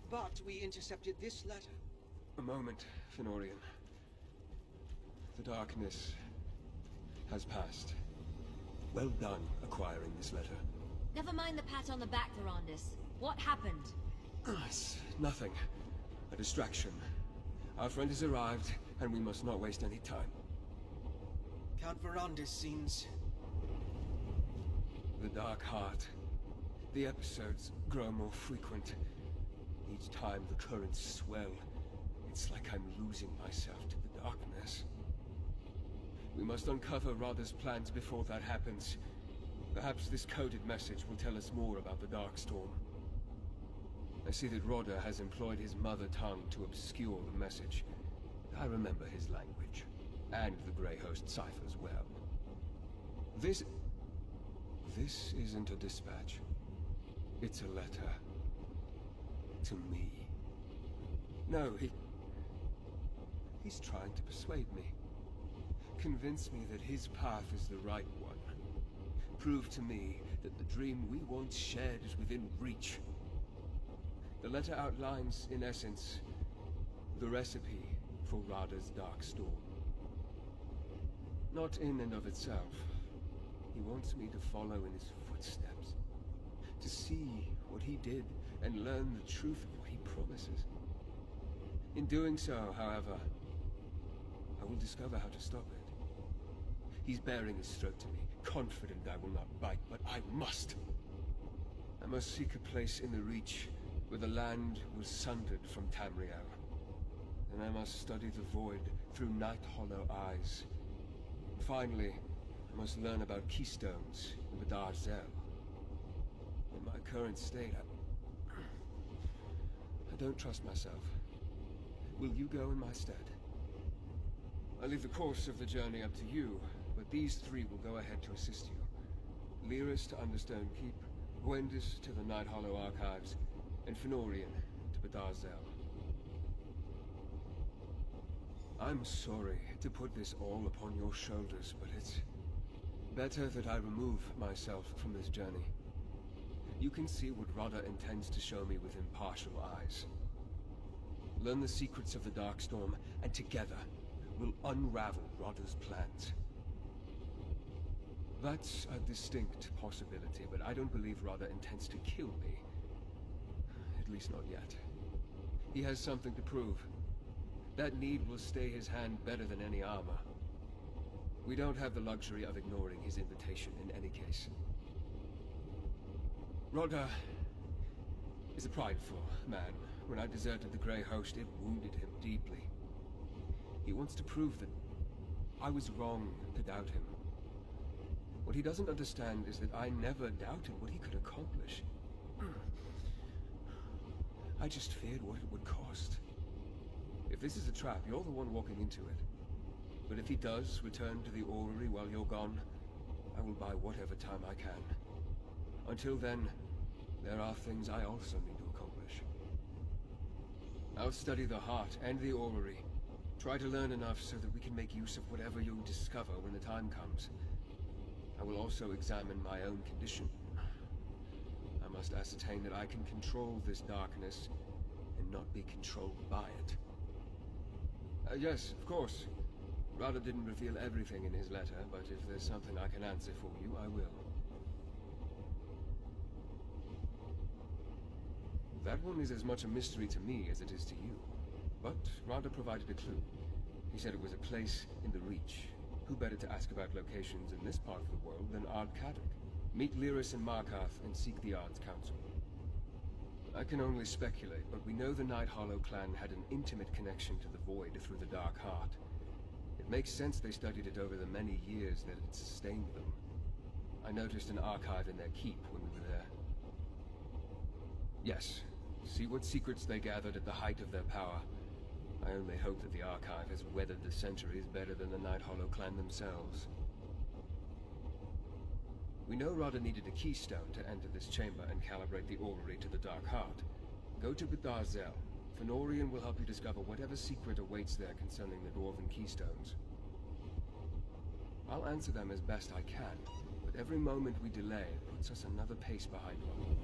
But we intercepted this letter. A moment, Fenorian. The darkness has passed. Well done acquiring this letter. Never mind the pat on the back, Verandis. What happened? It's nothing. A distraction. Our friend has arrived, and we must not waste any time. Count Verandis seems... The Dark Heart. The episodes grow more frequent. Each time the currents swell. It's like I'm losing myself to the darkness. We must uncover Radha's plans before that happens. Perhaps this coded message will tell us more about the Darkstorm. I see that Rodda has employed his mother tongue to obscure the message. I remember his language, and the Grey Host ciphers well. This isn't a dispatch. It's a letter. To me. No, he's trying to persuade me. Convince me that his path is the right one. Prove to me that the dream we once shared is within reach. The letter outlines, in essence, the recipe for Radha's Darkstorm. Not in and of itself. He wants me to follow in his footsteps. To see what he did and learn the truth of what he promises. In doing so, however, I will discover how to stop it. He's bearing his throat to me, confident I will not bite, but I must. I must seek a place in the Reach where the land was sundered from Tamriel. And I must study the Void through Night Hollow eyes. And finally, I must learn about keystones in Badar Zel. In my current state, I don't trust myself. Will you go in my stead? I leave the course of the journey up to you, but these three will go ahead to assist you. Lyris to Understone Keep, Gwendis to the Night Hollow Archives, and Fenorian to Badar Zel. I'm sorry to put this all upon your shoulders, but it's better that I remove myself from this journey. You can see what Rodda intends to show me with impartial eyes. Learn the secrets of the Darkstorm, and together, we'll unravel Rodda's plans. That's a distinct possibility, but I don't believe Rodda intends to kill me. At least not yet. He has something to prove. That need will stay his hand better than any armor. We don't have the luxury of ignoring his invitation in any case. Rodda is a prideful man. When I deserted the Grey Host, it wounded him deeply. He wants to prove that I was wrong to doubt him. What he doesn't understand is that I never doubted what he could accomplish. I just feared what it would cost. If this is a trap, you're the one walking into it. But if he does return to the Orrery while you're gone, I will buy whatever time I can. Until then, there are things I also need to accomplish. I'll study the Heart and the Orrery. Try to learn enough so that we can make use of whatever you discover when the time comes. I will also examine my own condition. I must ascertain that I can control this darkness and not be controlled by it. Yes, of course. Radha didn't reveal everything in his letter, but if there's something I can answer for you, I will. That one is as much a mystery to me as it is to you. But Radha provided a clue. He said it was a place in the Reach. Who better to ask about locations in this part of the world than Ard Kaddock? Meet Lyris and Markarth and seek the Ard's counsel. I can only speculate, but we know the Night Hollow clan had an intimate connection to the Void through the Dark Heart. It makes sense they studied it over the many years that it sustained them. I noticed an archive in their keep when we were there. Yes, see what secrets they gathered at the height of their power. I only hope that the archive has weathered the centuries better than the Night Hollow clan themselves. We know Radha needed a keystone to enter this chamber and calibrate the Orrery to the Dark Heart. Go to Badar Zel. Fenorian will help you discover whatever secret awaits there concerning the Dwarven keystones. I'll answer them as best I can, but every moment we delay puts us another pace behind one.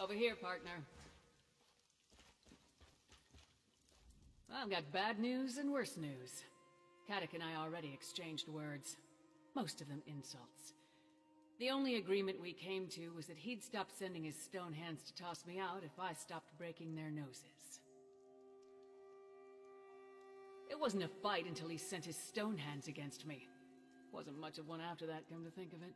Over here, partner. Well, I've got bad news and worse news. Kadok and I already exchanged words. Most of them insults. The only agreement we came to was that he'd stop sending his stone hands to toss me out if I stopped breaking their noses. It wasn't a fight until he sent his stone hands against me. Wasn't much of one after that, come to think of it.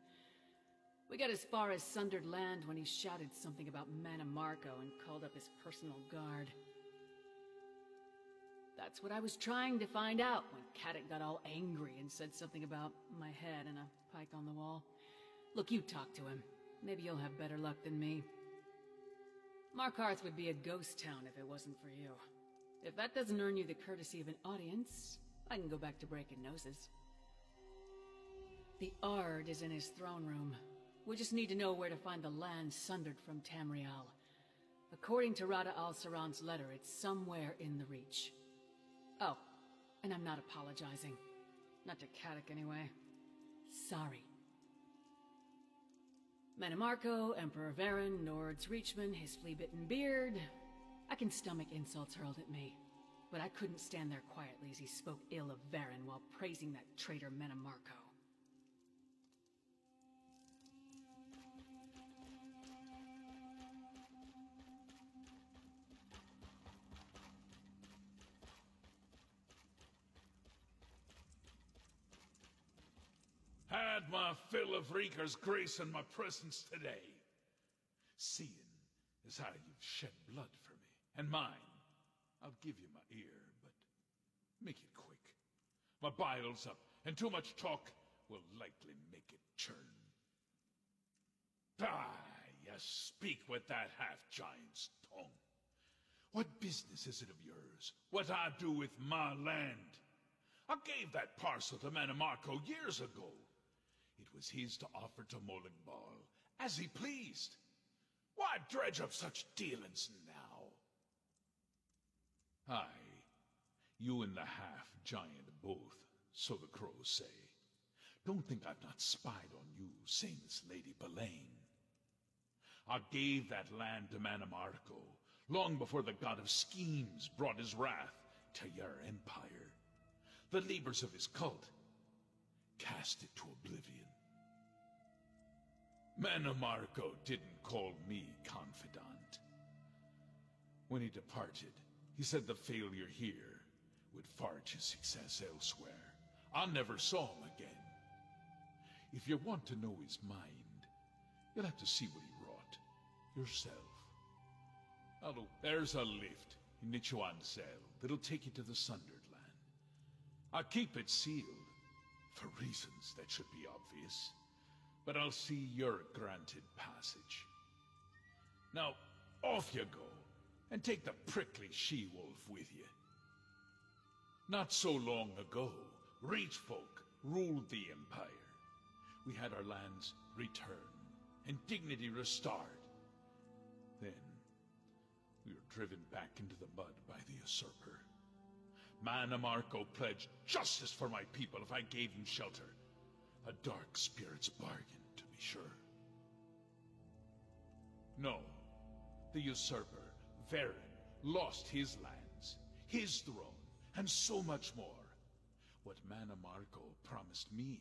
We got as far as Sundered Land when he shouted something about Mannimarco and called up his personal guard. That's what I was trying to find out when Kadok got all angry and said something about my head and a pike on the wall. Look, you talk to him. Maybe you'll have better luck than me. Markarth would be a ghost town if it wasn't for you. If that doesn't earn you the courtesy of an audience, I can go back to breaking noses. The Ard is in his throne room. We just need to know where to find the land sundered from Tamriel. According to Rada al-Saran's letter, it's somewhere in the Reach. Oh, and I'm not apologizing. Not to Kadok, anyway. Sorry. Mannimarco, Emperor Varen, Nord's Reachman, his flea-bitten beard. I can stomach insults hurled at me, but I couldn't stand there quietly as he spoke ill of Varen while praising that traitor Mannimarco. Had my fill of Reeker's grace in my presence today. Seeing is how you've shed blood for me, and mine. I'll give you my ear, but make it quick. My bile's up, and too much talk will likely make it churn. You speak with that half-giant's tongue. What business is it of yours, what I do with my land? I gave that parcel to Mannimarco years ago. It was his to offer to Molingbal, as he pleased. Why dredge up such dealings now? Aye, you and the half-giant both, so the crows say. Don't think I've not spied on you, same as Lady Belain. I gave that land to Mannimarco, long before the god of schemes brought his wrath to your empire. The leaders of his cult cast it to oblivion. Mannimarco didn't call me confidant. When he departed, he said the failure here would forge his success elsewhere. I never saw him again. If you want to know his mind, you'll have to see what he wrought yourself. Although there's a lift in Nichuan Cell that'll take you to the Sundered Land. I'll keep it sealed, for reasons that should be obvious, but I'll see you're granted passage. Now, off you go, and take the prickly she-wolf with you. Not so long ago, Reach folk ruled the Empire. We had our lands returned, and dignity restored. Then, we were driven back into the mud by the usurper. Mannimarco pledged justice for my people if I gave him shelter. A dark spirit's bargain, to be sure. No, the usurper, Varen, lost his lands, his throne, and so much more. What Mannimarco promised me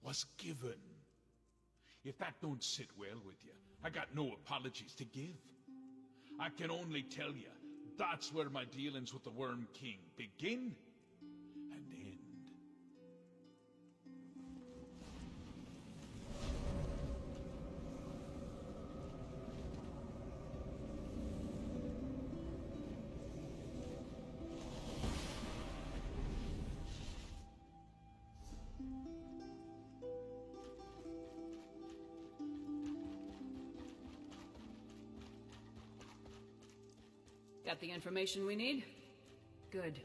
was given. If that don't sit well with you, I got no apologies to give. I can only tell you, that's where my dealings with the Worm King begin and end. Got the information we need? Good.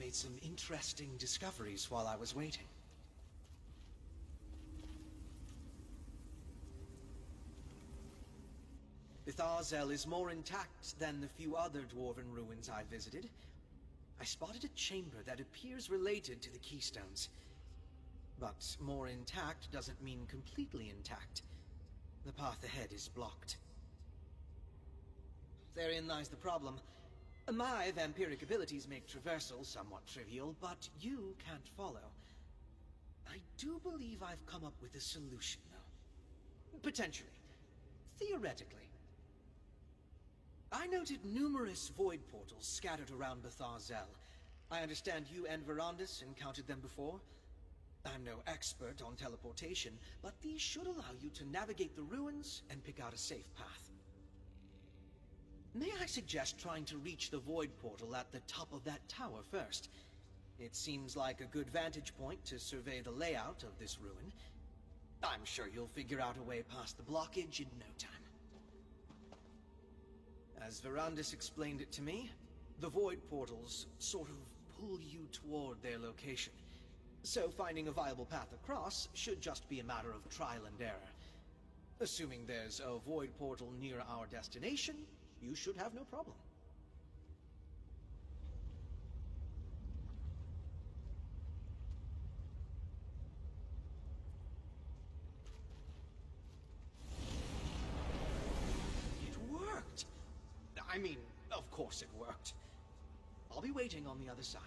made some interesting discoveries while I was waiting. Bitharzel is more intact than the few other dwarven ruins I visited. I spotted a chamber that appears related to the Keystones. But more intact doesn't mean completely intact. The path ahead is blocked. Therein lies the problem. My vampiric abilities make traversal somewhat trivial, but you can't follow. I do believe I've come up with a solution, though. Potentially. Theoretically. I noted numerous void portals scattered around Bitharzel. I understand you and Verandis encountered them before. I'm no expert on teleportation, but these should allow you to navigate the ruins and pick out a safe path. May I suggest trying to reach the void portal at the top of that tower first? It seems like a good vantage point to survey the layout of this ruin. I'm sure you'll figure out a way past the blockage in no time. As Verandis explained it to me, the void portals sort of pull you toward their location. So finding a viable path across should just be a matter of trial and error. Assuming there's a void portal near our destination, you should have no problem. It worked! I mean, of course it worked. I'll be waiting on the other side.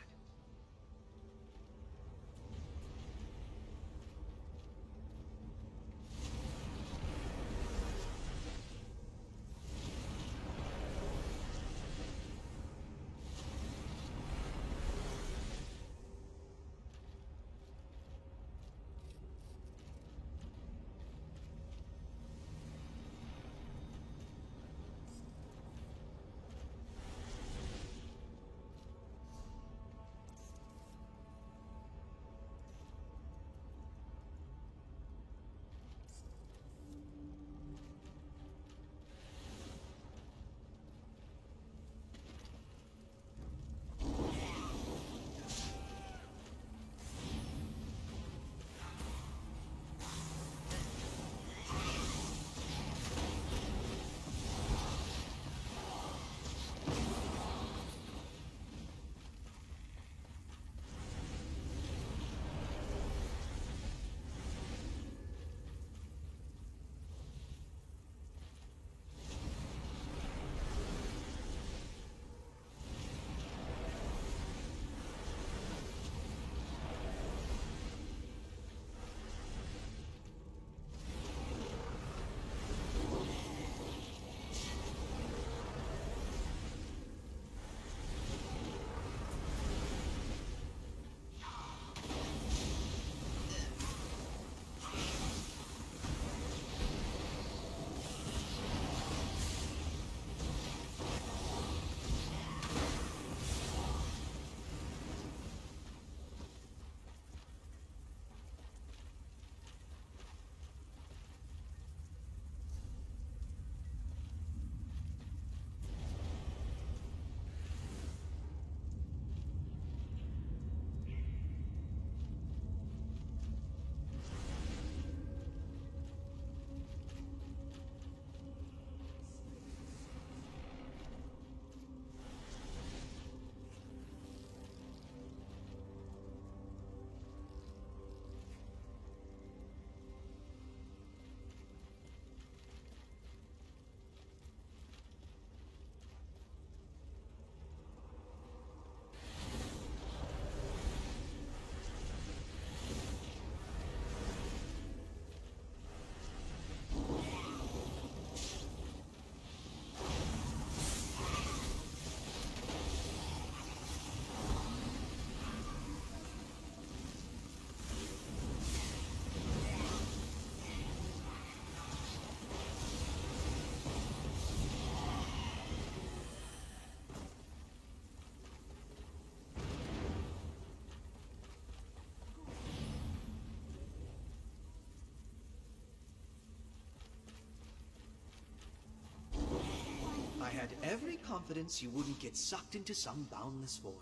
I had every confidence you wouldn't get sucked into some boundless void.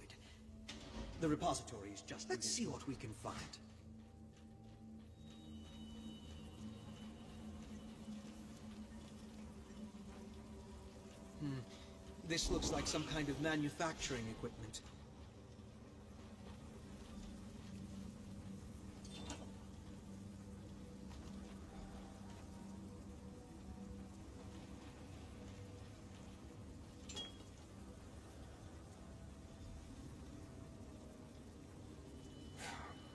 The repository is just... Let's see what we can find. This looks like some kind of manufacturing equipment.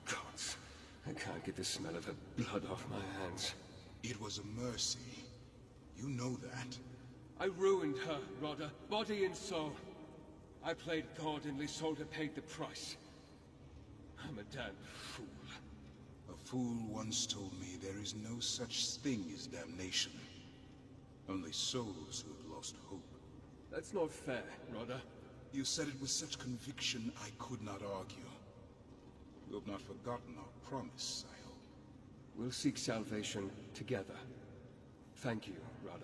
Gods, I can't get the smell of her blood off my hands. It was a mercy. You know that. I ruined her, Rodder, body and soul. I played God and Lysolda paid the price. I'm a damned fool. A fool once told me there is no such thing as damnation. Only souls who have lost hope. That's not fair, Rodder. You said it with such conviction I could not argue. You have not forgotten our promise, I hope. We'll seek salvation together. Thank you, Rodder.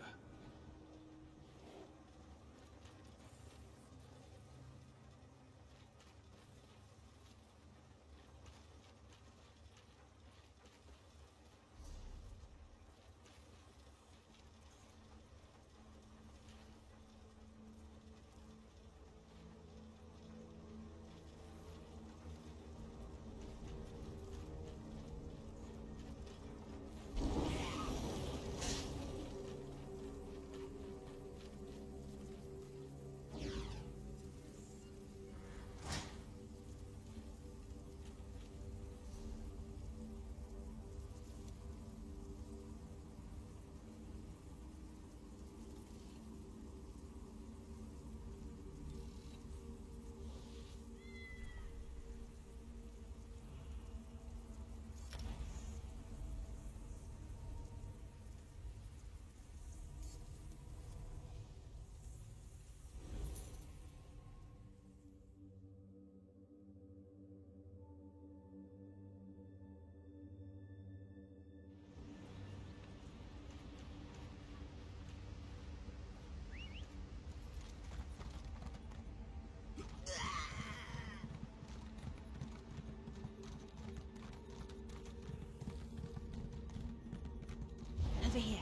Over here.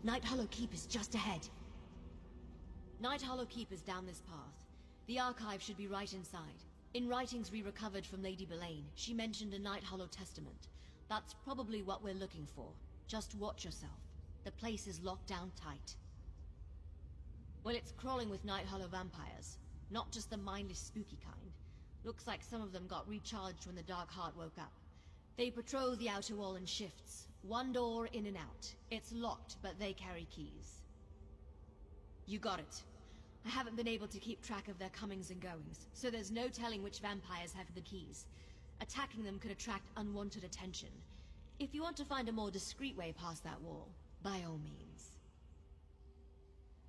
Night Hollow Keep is just ahead. Night Hollow Keep is down this path. The archive should be right inside. In writings we recovered from Lady Belain, she mentioned a Night Hollow testament. That's probably what we're looking for. Just watch yourself. The place is locked down tight. Well, it's crawling with Night Hollow vampires. Not just the mindless, spooky kind. Looks like some of them got recharged when the Dark Heart woke up. They patrol the outer wall in shifts. One door in and out. It's locked, but they carry keys. You got it. I haven't been able to keep track of their comings and goings, so there's no telling which vampires have the keys. Attacking them could attract unwanted attention. If you want to find a more discreet way past that wall, by all means.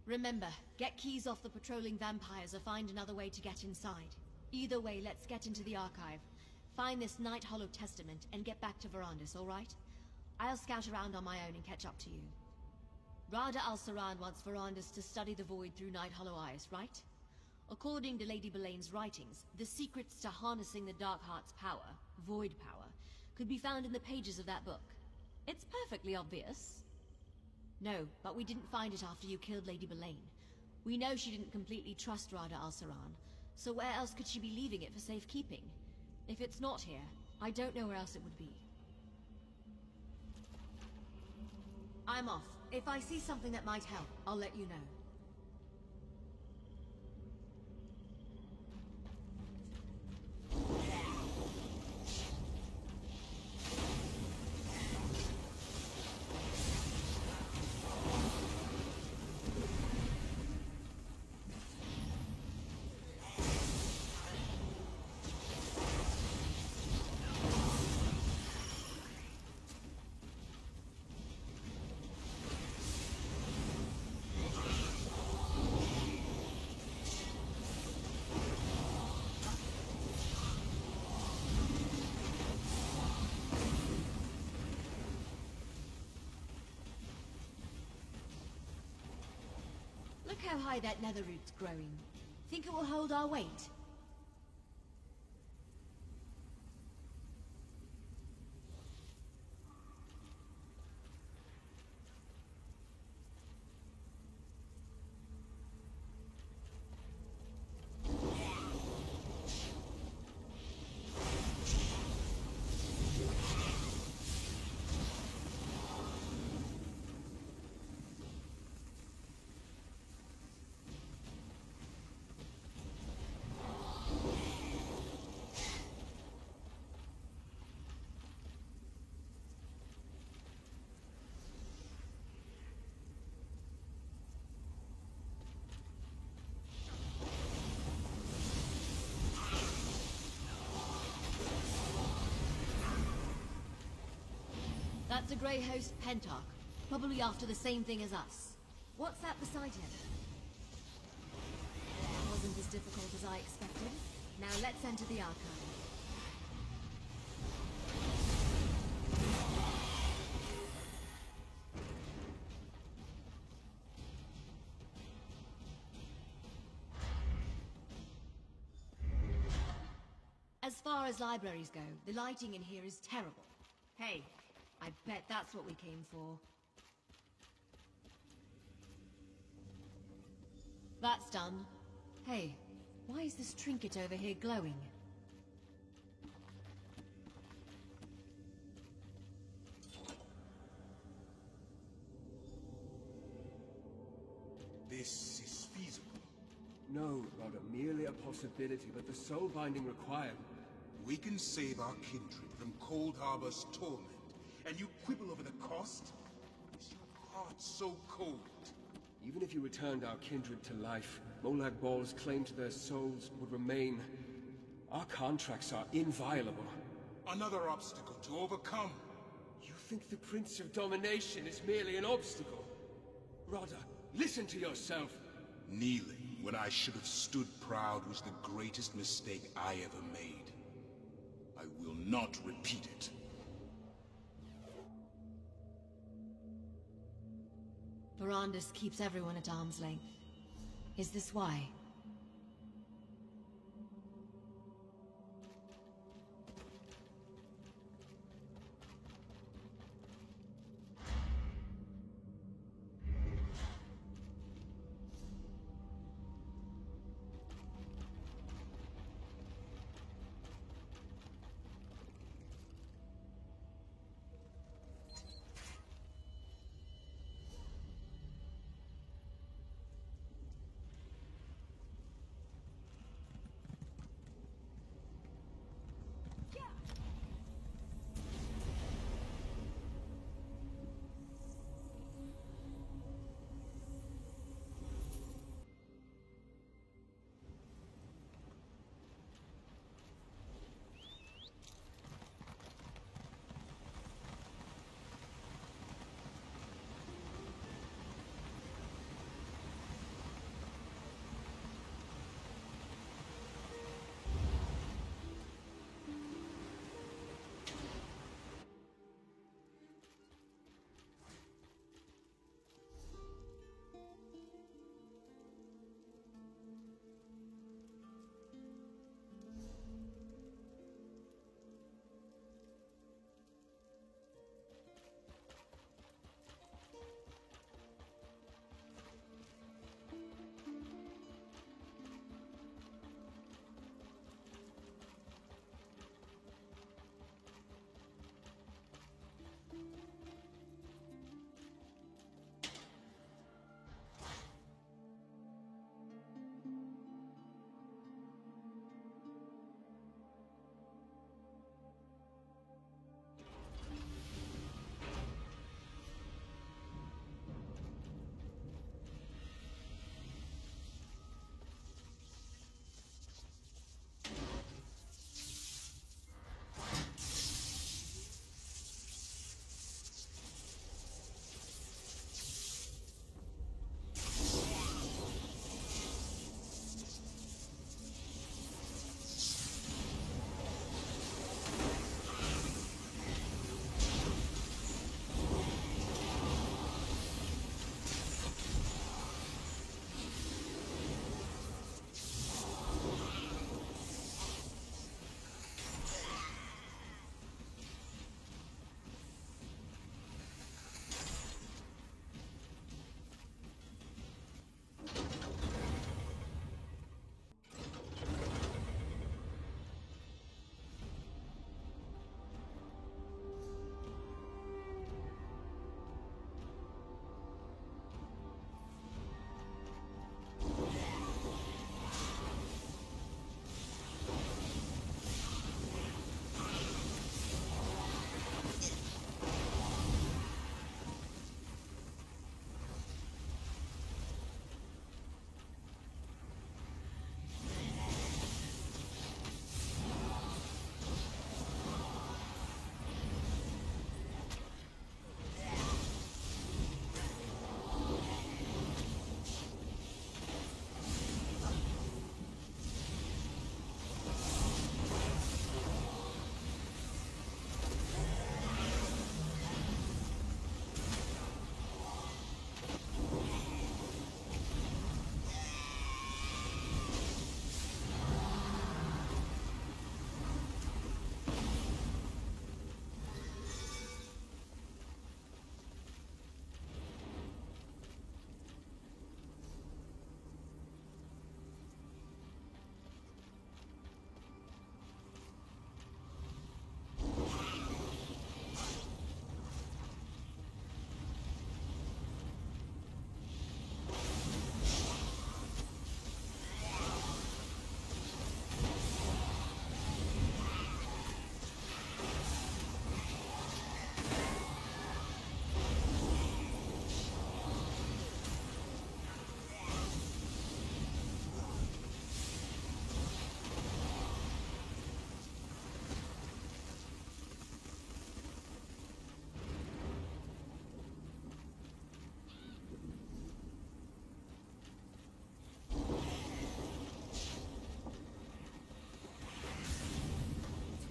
Remember, get keys off the patrolling vampires or find another way to get inside. Either way, let's get into the archive. Find this Night Hollow testament and get back to Verandis, alright? I'll scout around on my own and catch up to you. Rada Al-Saran wants Verandis to study the Void through Night Hollow eyes, right? According to Lady Belain's writings, the secrets to harnessing the Dark Heart's power, Void power, could be found in the pages of that book. It's perfectly obvious. No, but we didn't find it after you killed Lady Belain. We know she didn't completely trust Rada Al-Saran, so where else could she be leaving it for safekeeping? If it's not here, I don't know where else it would be. I'm off. If I see something that might help, I'll let you know. Look how high that nether root's growing. Think it will hold our weight? That's a Grey Host Pentarch, probably after the same thing as us. What's that beside him? Wasn't as difficult as I expected. Now let's enter the archive. As far as libraries go, the lighting in here is terrible. Hey, I bet that's what we came for. That's done. Hey, why is this trinket over here glowing? This is feasible. No, rather merely a possibility, but the soul binding required. We can save our kindred from Cold Harbor's torment, and you quibble over the cost? Is your heart so cold? Even if you returned our kindred to life, Molag Bal's claim to their souls would remain. Our contracts are inviolable. Another obstacle to overcome. You think the Prince of Domination is merely an obstacle? Rodda, listen to yourself. Kneeling when I should have stood proud was the greatest mistake I ever made. I will not repeat it. Verandis keeps everyone at arm's length. Is this why?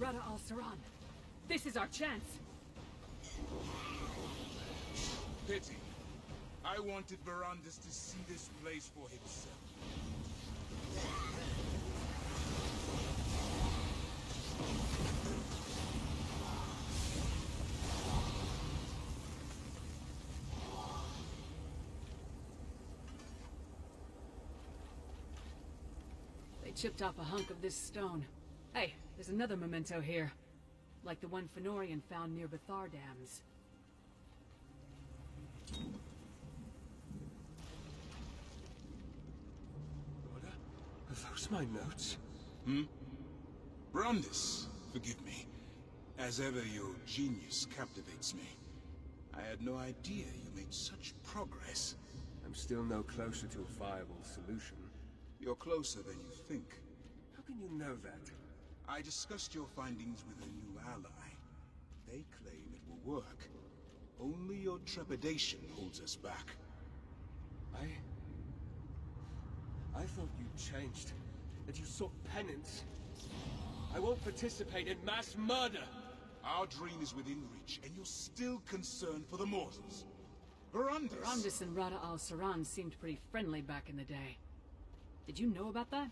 Rada al-Saran. This is our chance. Pity. I wanted Verandis to see this place for himself. They chipped off a hunk of this stone. Hey, there's another memento here. Like the one Fenorian found near Bethar Dams. Are those my notes? Verandis, forgive me. As ever, your genius captivates me. I had no idea you made such progress. I'm still no closer to a viable solution. You're closer than you think. How can you know that? I discussed your findings with a new ally. They claim it will work. Only your trepidation holds us back. I thought you changed, that you sought penance. I won't participate in mass murder! Our dream is within reach, and you're still concerned for the mortals. Verandis! Verandis and Rada al-Saran seemed pretty friendly back in the day. Did you know about that?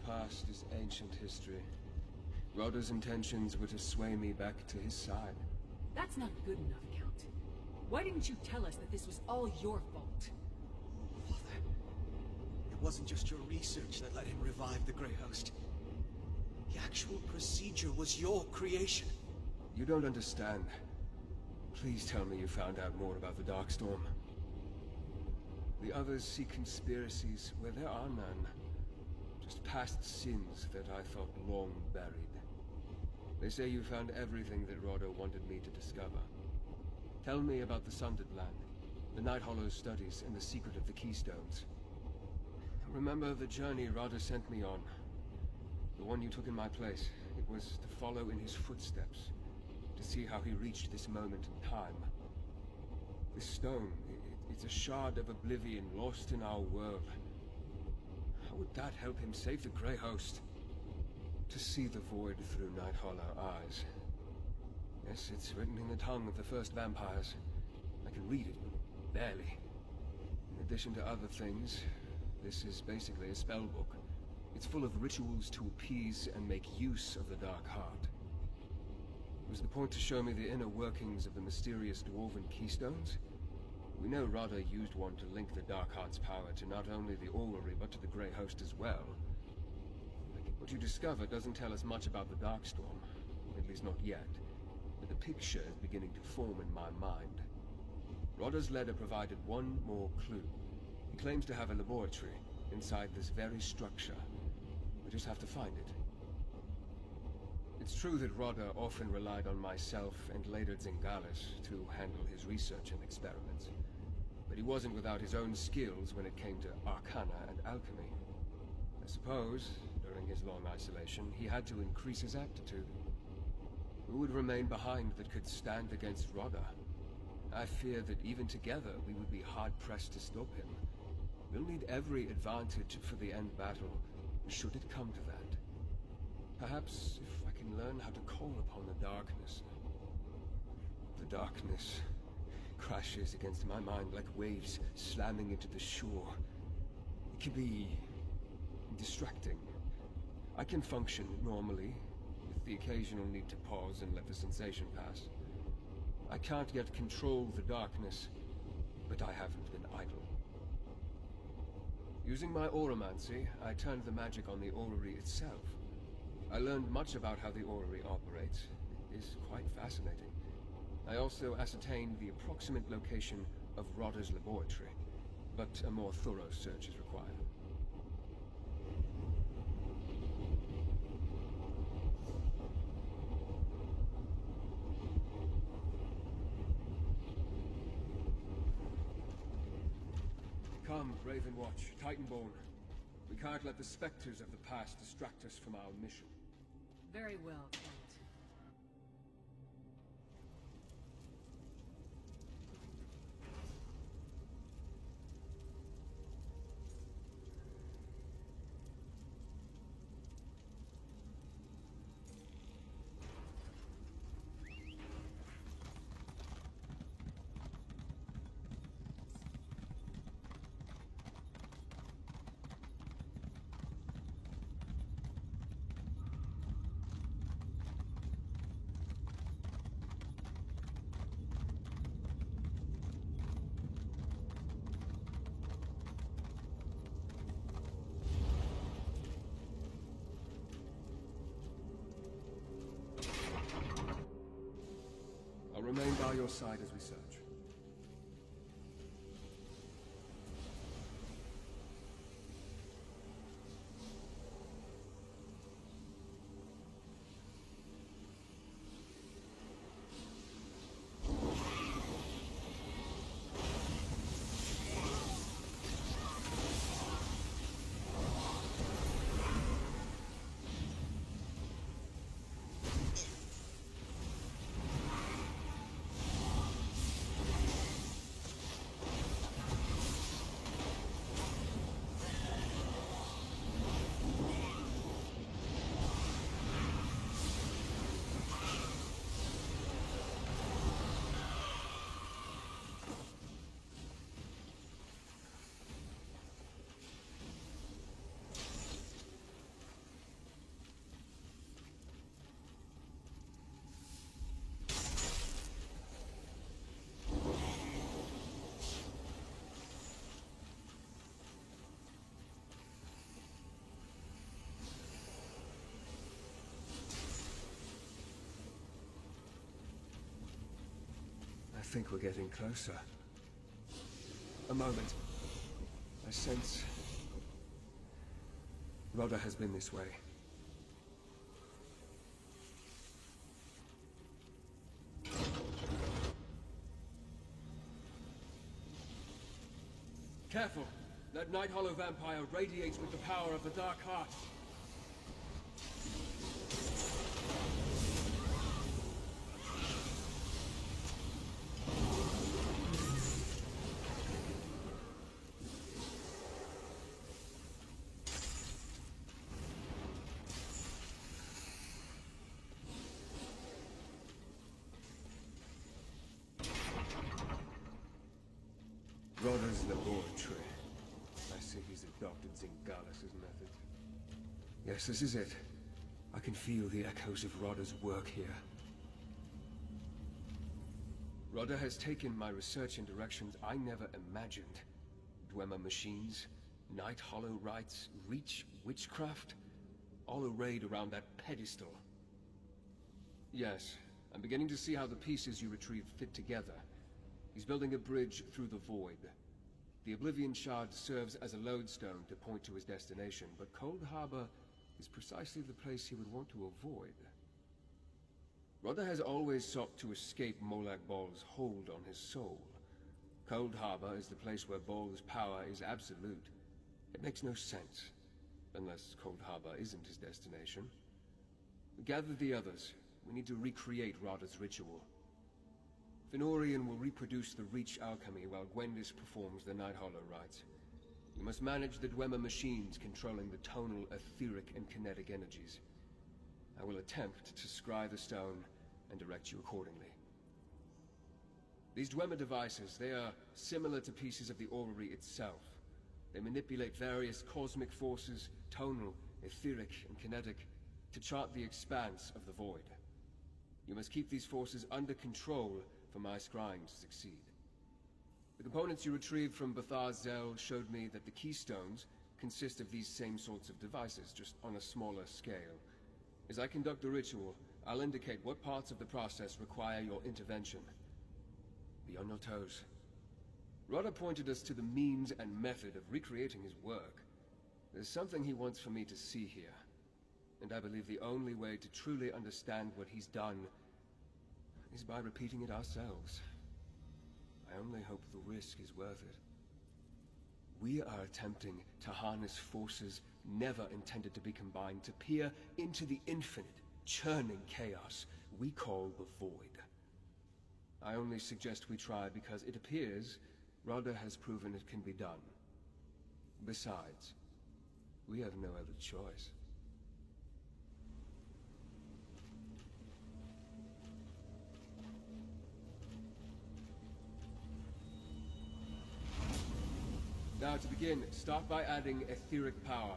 Past is ancient history. Rada's intentions were to sway me back to his side. That's not good enough, Count. Why didn't you tell us that this was all your fault? Father, it wasn't just your research that let him revive the Grey Host. The actual procedure was your creation. You don't understand. Please tell me you found out more about the Darkstorm. The others see conspiracies where there are none. Just past sins that I thought long buried. They say you found everything that Rodder wanted me to discover. Tell me about the Sundered Land, the Night Hollow's studies, and the secret of the Keystones. Remember the journey Rodder sent me on? The one you took in my place. It was to follow in his footsteps, to see how he reached this moment in time. This stone, it's a shard of oblivion lost in our world. How would that help him save the Grey Host? To see the void through Night Hollow eyes. Yes, it's written in the tongue of the first vampires. I can read it, but barely. In addition to other things, this is basically a spell book. It's full of rituals to appease and make use of the Dark Heart. Was the point to show me the inner workings of the mysterious Dwarven Keystones? We know Rodder used one to link the Dark Heart's power to not only the Orrery, but to the Grey Host as well. What you discover doesn't tell us much about the Darkstorm, at least not yet. But the picture is beginning to form in my mind. Rodder's letter provided one more clue. He claims to have a laboratory inside this very structure. We just have to find it. It's true that Rodder often relied on myself and later Zingalis to handle his research and experiments. But he wasn't without his own skills when it came to arcana and alchemy. I suppose, during his long isolation, he had to increase his aptitude. Who would remain behind that could stand against Rodder? I fear that even together we would be hard-pressed to stop him. We'll need every advantage for the end battle, should it come to that. Perhaps if I can learn how to call upon the darkness. The darkness crashes against my mind like waves slamming into the shore. It can be distracting. I can function normally, with the occasional need to pause and let the sensation pass. I can't yet control the darkness, but I haven't been idle. Using my auramancy, I turned the magic on the orrery itself. I learned much about how the orrery operates. It is quite fascinating. I also ascertained the approximate location of Rodder's laboratory, but a more thorough search is required. Come, Ravenwatch, Titanborn. We can't let the specters of the past distract us from our mission. Very well, Kent. I'll remain by your side as we search. I think we're getting closer. A moment. I sense Rodda has been this way. Careful! That Night Hollow vampire radiates with the power of the Dark Heart. Rodda's laboratory. I see he's adopted Zingalis's method. Yes, this is it. I can feel the echoes of Rodda's work here. Rodda has taken my research in directions I never imagined. Dwemer machines, Night Hollow rites, Reach witchcraft, all arrayed around that pedestal. Yes, I'm beginning to see how the pieces you retrieved fit together. He's building a bridge through the void. The Oblivion Shard serves as a lodestone to point to his destination, but Cold Harbor is precisely the place he would want to avoid. Rodda has always sought to escape Molag Bal's hold on his soul. Cold Harbor is the place where Bal's power is absolute. It makes no sense, unless Cold Harbor isn't his destination. Gather the others. We need to recreate Rodda's ritual. Fenorian will reproduce the Reach alchemy while Gwendis performs the Night Hollow rites. You must manage the Dwemer machines controlling the tonal, etheric, and kinetic energies. I will attempt to scry the stone and direct you accordingly. These Dwemer devices, they are similar to pieces of the orrery itself. They manipulate various cosmic forces, tonal, etheric, and kinetic, to chart the expanse of the void. You must keep these forces under control for my scrying to succeed. The components you retrieved from Bathar Zel showed me that the keystones consist of these same sorts of devices, just on a smaller scale. As I conduct the ritual, I'll indicate what parts of the process require your intervention. Be on your toes. Rodda pointed us to the means and method of recreating his work. There's something he wants for me to see here, and I believe the only way to truly understand what he's done is by repeating it ourselves. I only hope the risk is worth it. We are attempting to harness forces never intended to be combined, to peer into the infinite, churning chaos we call the Void. I only suggest we try because it appears Rodda has proven it can be done. Besides, we have no other choice. Now to begin, start by adding etheric power.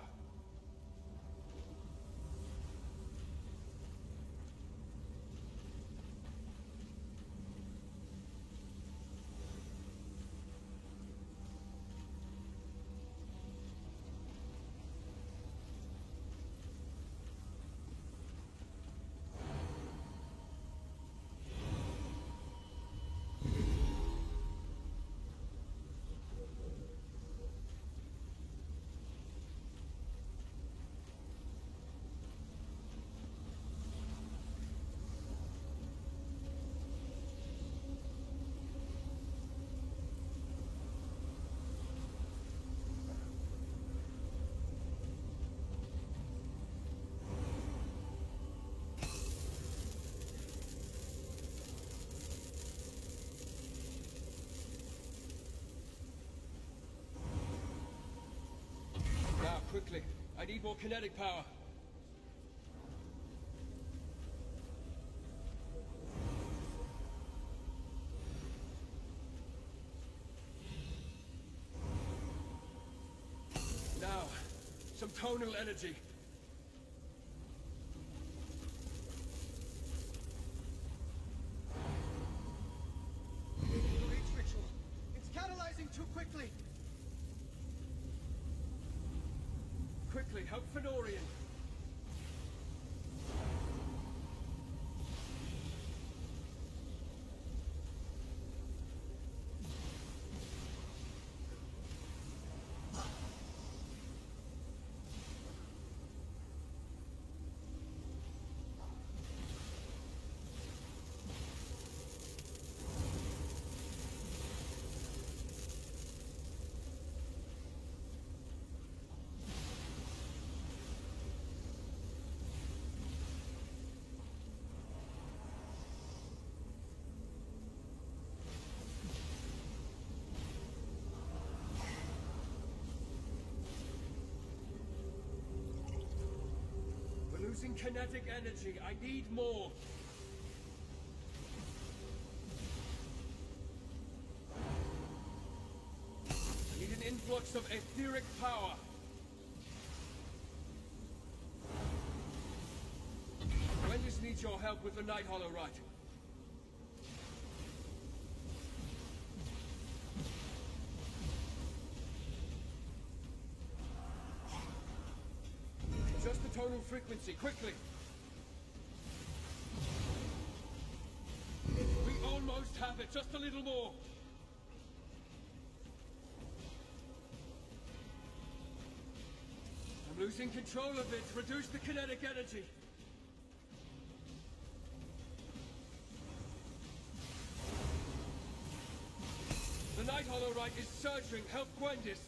Quickly, I need more kinetic power. Now, some tonal energy. Reach ritual. It's catalyzing too quickly. Quickly, help Fenorian! losing kinetic energy. I need more. I need an influx of etheric power. Gwendis needs your help with the Night Hollow Rite. Just the tonal frequency, quickly! We almost have it, just a little more! I'm losing control of it, reduce the kinetic energy! The Night Hollow Rite is surging, help Gwendis!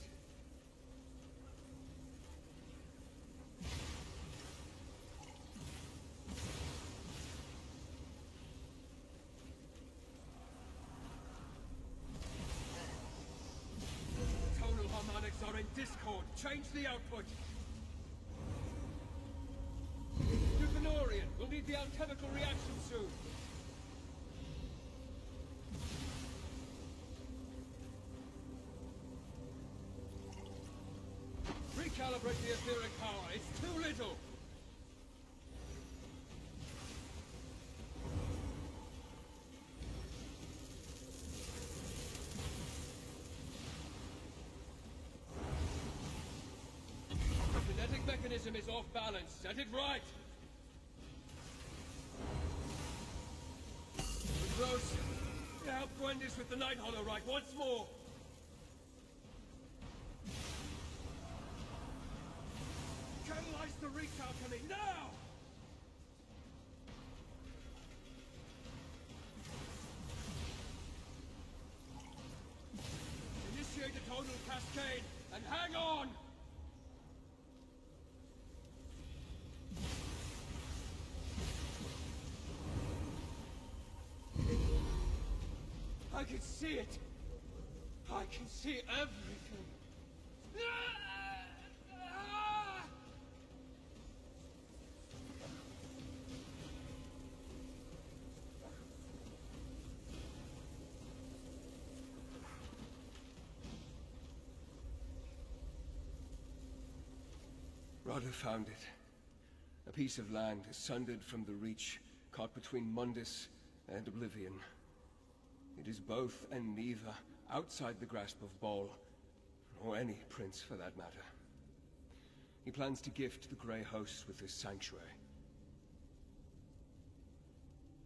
Are in discord. Change the output. Numenorian, we'll need the alchemical reaction soon. Recalibrate the etheric power. It's too little. Mechanism is off balance. Set it right. We're close. Help Gwendis with the Night Hollow Rite once more. Catalyze the reach alchemy now. Initiate a tonal cascade and hang on. I can see it. I can see everything. Rodda found it. A piece of land sundered from the Reach, caught between Mundus and Oblivion. It is both and neither, outside the grasp of Bhaal, or any prince for that matter. He plans to gift the Grey Host with this sanctuary.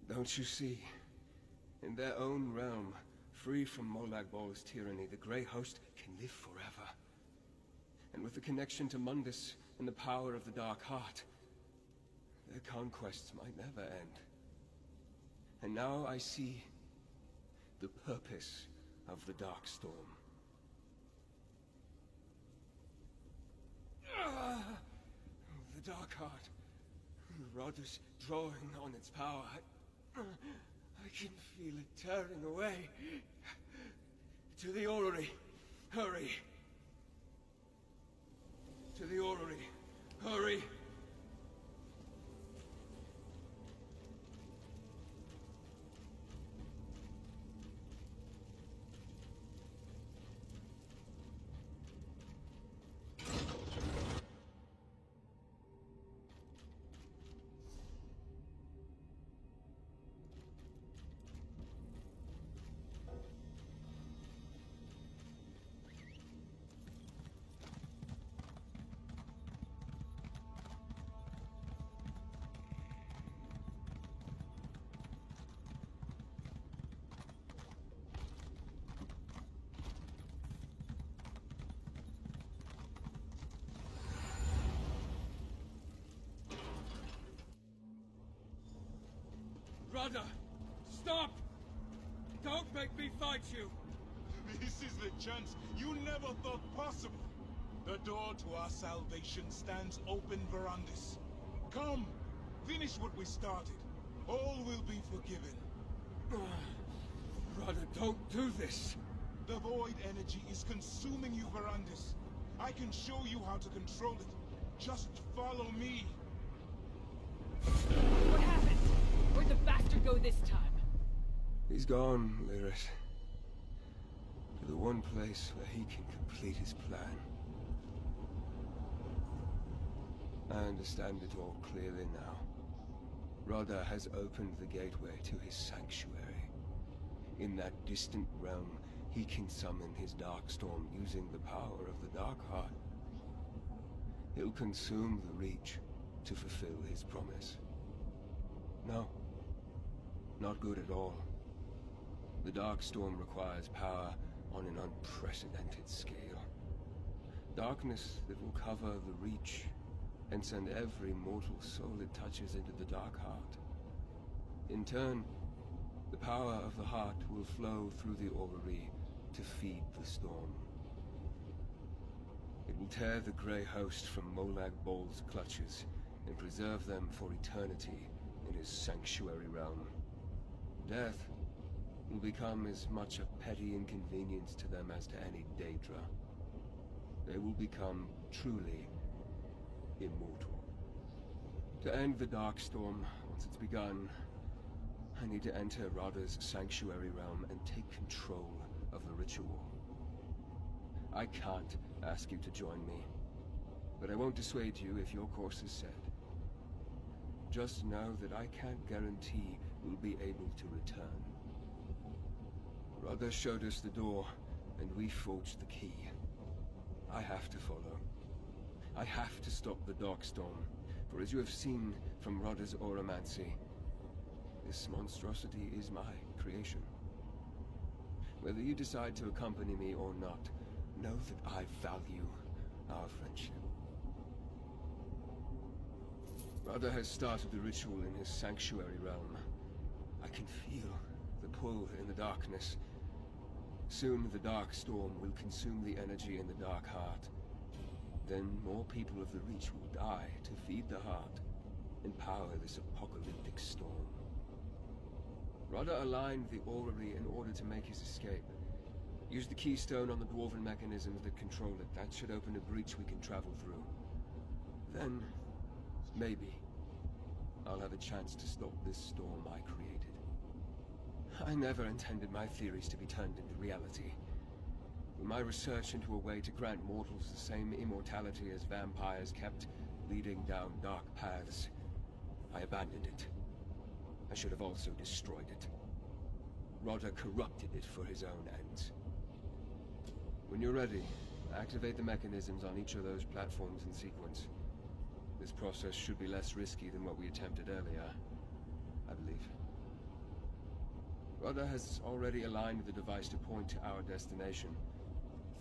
Don't you see? In their own realm, free from Molag Baal's tyranny, the Grey Host can live forever. And with the connection to Mundus and the power of the Dark Heart, their conquests might never end. And now I see the purpose of the Dark Storm. The Dark Heart. Rodda's drawing on its power. I can feel it tearing away. To the orrery. Hurry. To the orrery. Hurry. Rodda! Stop! Don't make me fight you! This is the chance you never thought possible. The door to our salvation stands open, Verandis. Come, finish what we started. All will be forgiven. Rodda, don't do this! The void energy is consuming you, Verandis. I can show you how to control it. Just follow me. What happened? Where'd the bastard go this time? He's gone, Lyris. To the one place where he can complete his plan. I understand it all clearly now. Rodda has opened the gateway to his sanctuary. In that distant realm, he can summon his Darkstorm using the power of the Darkheart. He'll consume the Reach to fulfill his promise. No. Not good at all. The Darkstorm requires power on an unprecedented scale. Darkness that will cover the Reach and send every mortal soul it touches into the Darkheart. In turn, the power of the Heart will flow through the Orrery to feed the storm. It will tear the Grey Host from Molag Bol's clutches and preserve them for eternity in his sanctuary realm. Death will become as much a petty inconvenience to them as to any Daedra. They will become truly immortal. To end the Darkstorm, once it's begun, I need to enter Radha's sanctuary realm and take control of the ritual. I can't ask you to join me, but I won't dissuade you if your course is set. Just know that I can't guarantee we'll be able to return. Radha showed us the door, and we forged the key. I have to follow. I have to stop the Darkstorm, for as you have seen from Radha's Auramancy, this monstrosity is my creation. Whether you decide to accompany me or not, know that I value our friendship. Radha has started the ritual in his sanctuary realm. I can feel the pull in the darkness. Soon the Darkstorm will consume the energy in the Darkheart. Then more people of the Reach will die to feed the Heart and power this apocalyptic storm. Radha aligned the Orrery in order to make his escape. Used the keystone on the dwarven mechanisms that control it. That should open a breach we can travel through. Then, maybe, I'll have a chance to stop this storm I created. I never intended my theories to be turned into reality. When my research into a way to grant mortals the same immortality as vampires kept leading down dark paths, I abandoned it. I should have also destroyed it. Radha corrupted it for his own ends. When you're ready, activate the mechanisms on each of those platforms in sequence. This process should be less risky than what we attempted earlier, I believe. Radha has already aligned the device to point to our destination.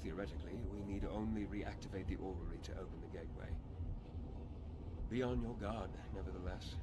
Theoretically, we need only reactivate the Orrery to open the gateway. Be on your guard, nevertheless.